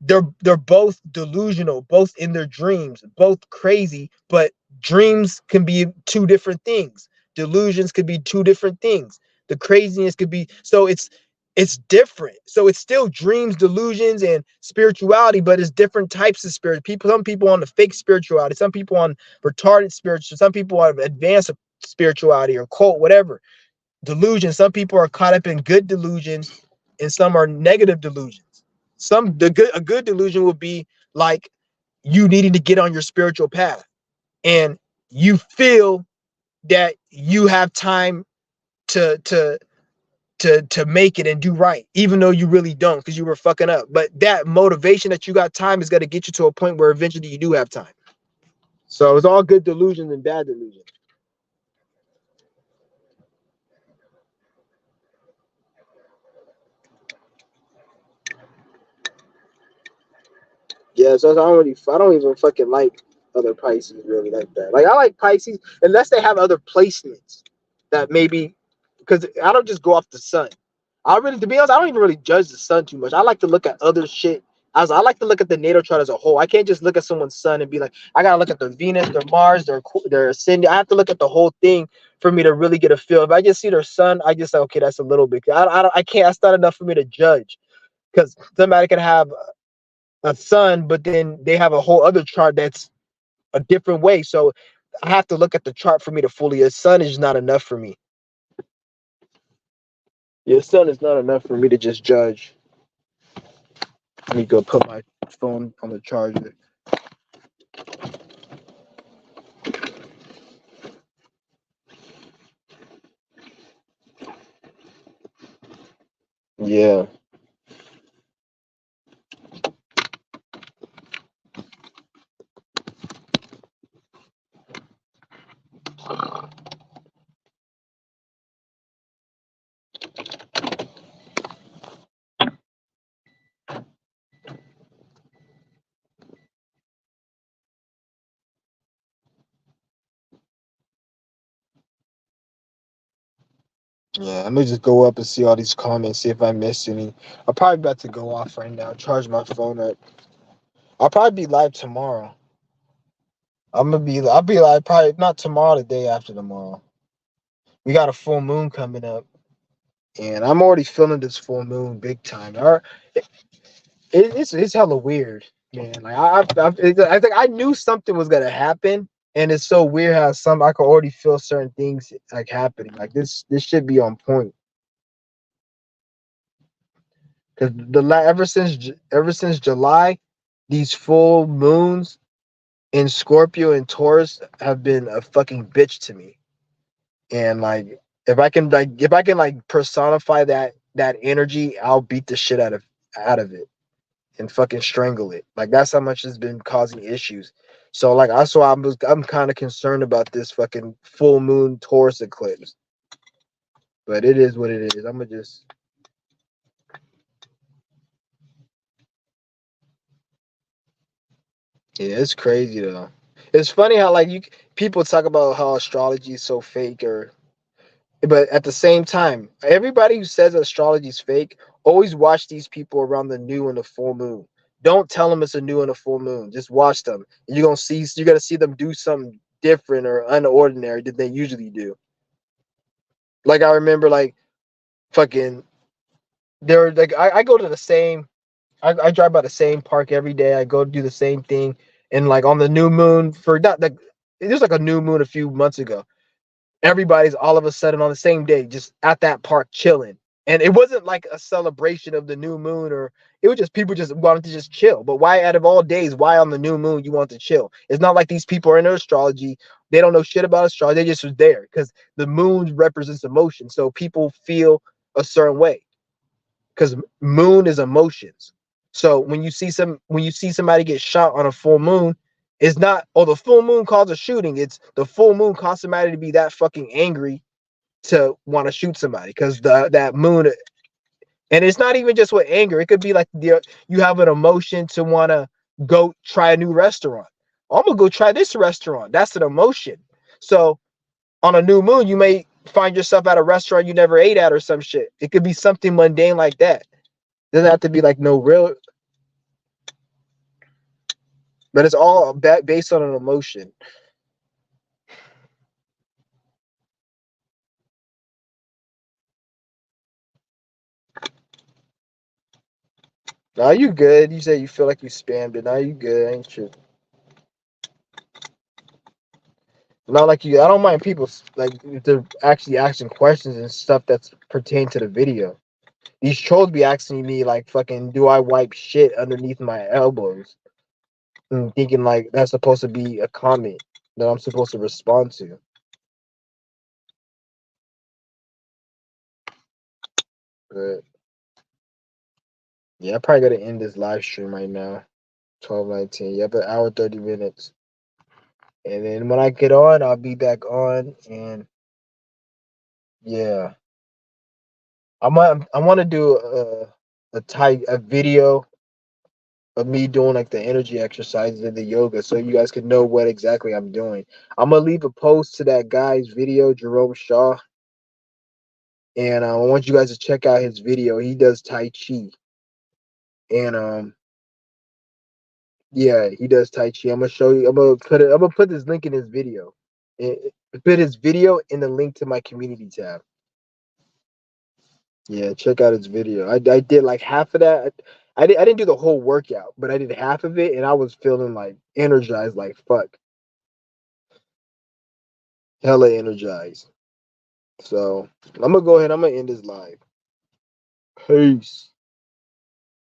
they're both delusional, both in their dreams, both crazy, but dreams can be two different things. Delusions could be two different things. The craziness could be so it's different. So it's still dreams, delusions, and spirituality, but it's different types of spirit. People, some people on the fake spirituality, some people on retarded spiritual, some people on advanced spirituality or cult, whatever. Delusion. Some people are caught up in good delusions, and some are negative delusions. A good delusion would be like you needing to get on your spiritual path, and you feel that you have time to make it and do right, even though you really don't because you were fucking up. But that motivation that you got time is going to get you to a point where eventually you do have time. So it's all good delusions and bad delusions. Yeah, so I don't even fucking like other Pisces really like that. Like I like Pisces unless they have other placements that maybe because I don't just go off the sun. I really, to be honest, I don't even really judge the sun too much. I like to look at other shit. As I like to look at the natal chart as a whole. I can't just look at someone's sun and be like, I gotta look at their Venus, their Mars, their ascendant. I have to look at the whole thing for me to really get a feel. If I just see their sun, I just say, okay, that's a little bit. I can't. That's not enough for me to judge because somebody can have a sun, but then they have a whole other chart that's a different way. So I have to look at the chart for me to fully. A sun is not enough for me. Your sun is not enough for me to just judge. Let me go put my phone on the charger. Yeah. Yeah, let me just go up and see all these comments, see if I missed any. I'm probably about to go off right now, charge my phone up. I'll probably be live tomorrow. I'll be live probably not tomorrow, the day after tomorrow. We got a full moon coming up, and I'm already feeling this full moon big time. It's hella weird, man. Like I think I knew something was gonna happen, and it's so weird how some I could already feel certain things like happening. Like this should be on point because ever since July, these full moons in Scorpio and Taurus have been a fucking bitch to me. And like if I can like personify that energy, I'll beat the shit out of it and fucking strangle it. Like that's how much it's been causing issues. So like I'm kind of concerned about this fucking full moon Taurus eclipse. But it is what it is. I'm gonna just yeah, it's crazy though. It's funny how like you people talk about how astrology is so fake or but at the same time, everybody who says astrology is fake, always watch these people around the new and the full moon. Don't tell them it's a new and a full moon. Just watch them. And you're gonna see them do something different or unordinary than they usually do. Like I remember like fucking they're like I go to the same I drive by the same park every day. I go do the same thing. And like on the new moon for not like there's like a new moon a few months ago. Everybody's all of a sudden on the same day just at that park chilling. And it wasn't like a celebration of the new moon or it was just people just wanted to just chill. But why out of all days, why on the new moon you want to chill? It's not like these people are into astrology. They don't know shit about astrology. They just was there because the moon represents emotion. So people feel a certain way because moon is emotions. So when you see somebody get shot on a full moon, It's not, oh, the full moon caused a shooting. It's the full moon caused somebody to be that fucking angry to want to shoot somebody because that moon. And it's not even just with anger. It could be like you have an emotion to want to go try a new restaurant. I'm gonna go try this restaurant. That's an emotion. So on a new moon, you may find yourself at a restaurant you never ate at or some shit. It could be something mundane like that. It doesn't have to be like no real, but it's all based on an emotion. Now you good. You say you feel like you spammed it. Now you good, ain't you? Not like you. I don't mind people like if they're actually asking questions and stuff that's pertain to the video. These trolls be asking me like, "Fucking, do I wipe shit underneath my elbows?" And thinking like that's supposed to be a comment that I'm supposed to respond to. But yeah, I probably gotta end this live stream right now. 12:19. Yep, an hour 30 minutes. And then when I get on, I'll be back on. And yeah, I want to do a video of me doing like the energy exercises and the yoga, so you guys can know what exactly I'm doing. I'm gonna leave a post to that guy's video, Jerome Shaw, and I want you guys to check out his video. He does Tai Chi, and yeah, he does Tai Chi. I'm gonna show you. I'm gonna put this link in his video. Put his video in the link to my community tab. Yeah, check out his video. I did like half of that. I didn't do the whole workout, but I did half of it, and I was feeling like energized, like fuck, hella energized. So I'm gonna go ahead. I'm gonna end this live. Peace.